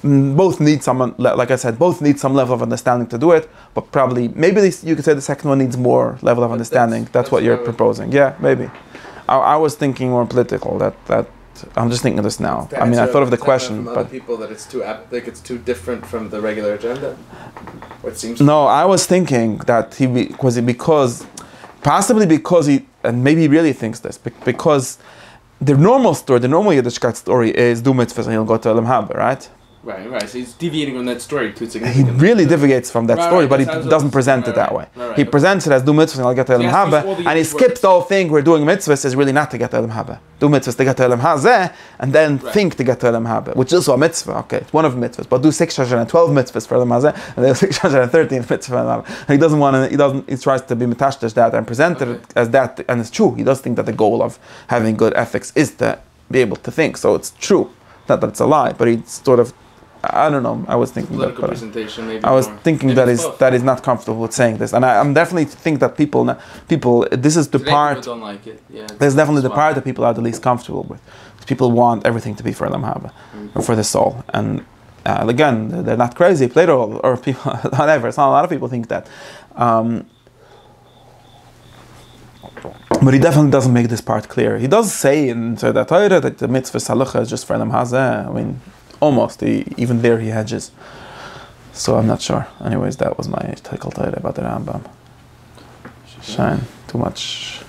Both need someone, like I said, both need some level of understanding to do it, but probably, maybe you could say the second one needs more level of understanding. That's what you're proposing. Yeah, maybe. I was thinking more political, that I'm just thinking of this now. I mean, I thought of the question, but... other people that it's too different from the regular agenda? Or it seems no, I was thinking that possibly because he, and maybe he really thinks this, because the normal Yiddishkeit story is do mitzvahs and he'll go to Olam Haba, right? Right. So he's deviating from that story too He significantly. really deviates from that story, but he doesn't present it that way. He presents it as do mitzvahs and I'll get to Elam Haba, and he skips the whole thing where doing mitzvahs is really not to get to Elam Haba. Do mitzvahs to get to Elam Hazeh, and then think to get to Elam Haba, which is also a mitzvah. Okay, it's one of the mitzvahs, but do 612 mitzvahs for Elam Hazeh, and then 613 mitzvahs for Elam Haba. And he doesn't want to. He tries to be metashtash that and present it as that, and it's true. He does think that the goal of having good ethics is to be able to think. So it's true. Not that it's a lie, but he sort of. I don't know. I was thinking political that, presentation. Maybe I was thinking that is not comfortable with saying this, and I'm definitely think that people. This is the today part. People don't like it. Yeah. There's definitely the part that people are the least comfortable with. People want everything to be for Elam Haba, or for the soul, and again, they're not crazy. Plato or people, whatever. It's not a lot of people think that. But he definitely doesn't make this part clear. He does say in the Torah that the mitzvah halacha is just for Elam Hazeh. I mean. Almost, even there he hedges. So I'm not sure. Anyways, that was my tickle about the Rambam. Shine, too much.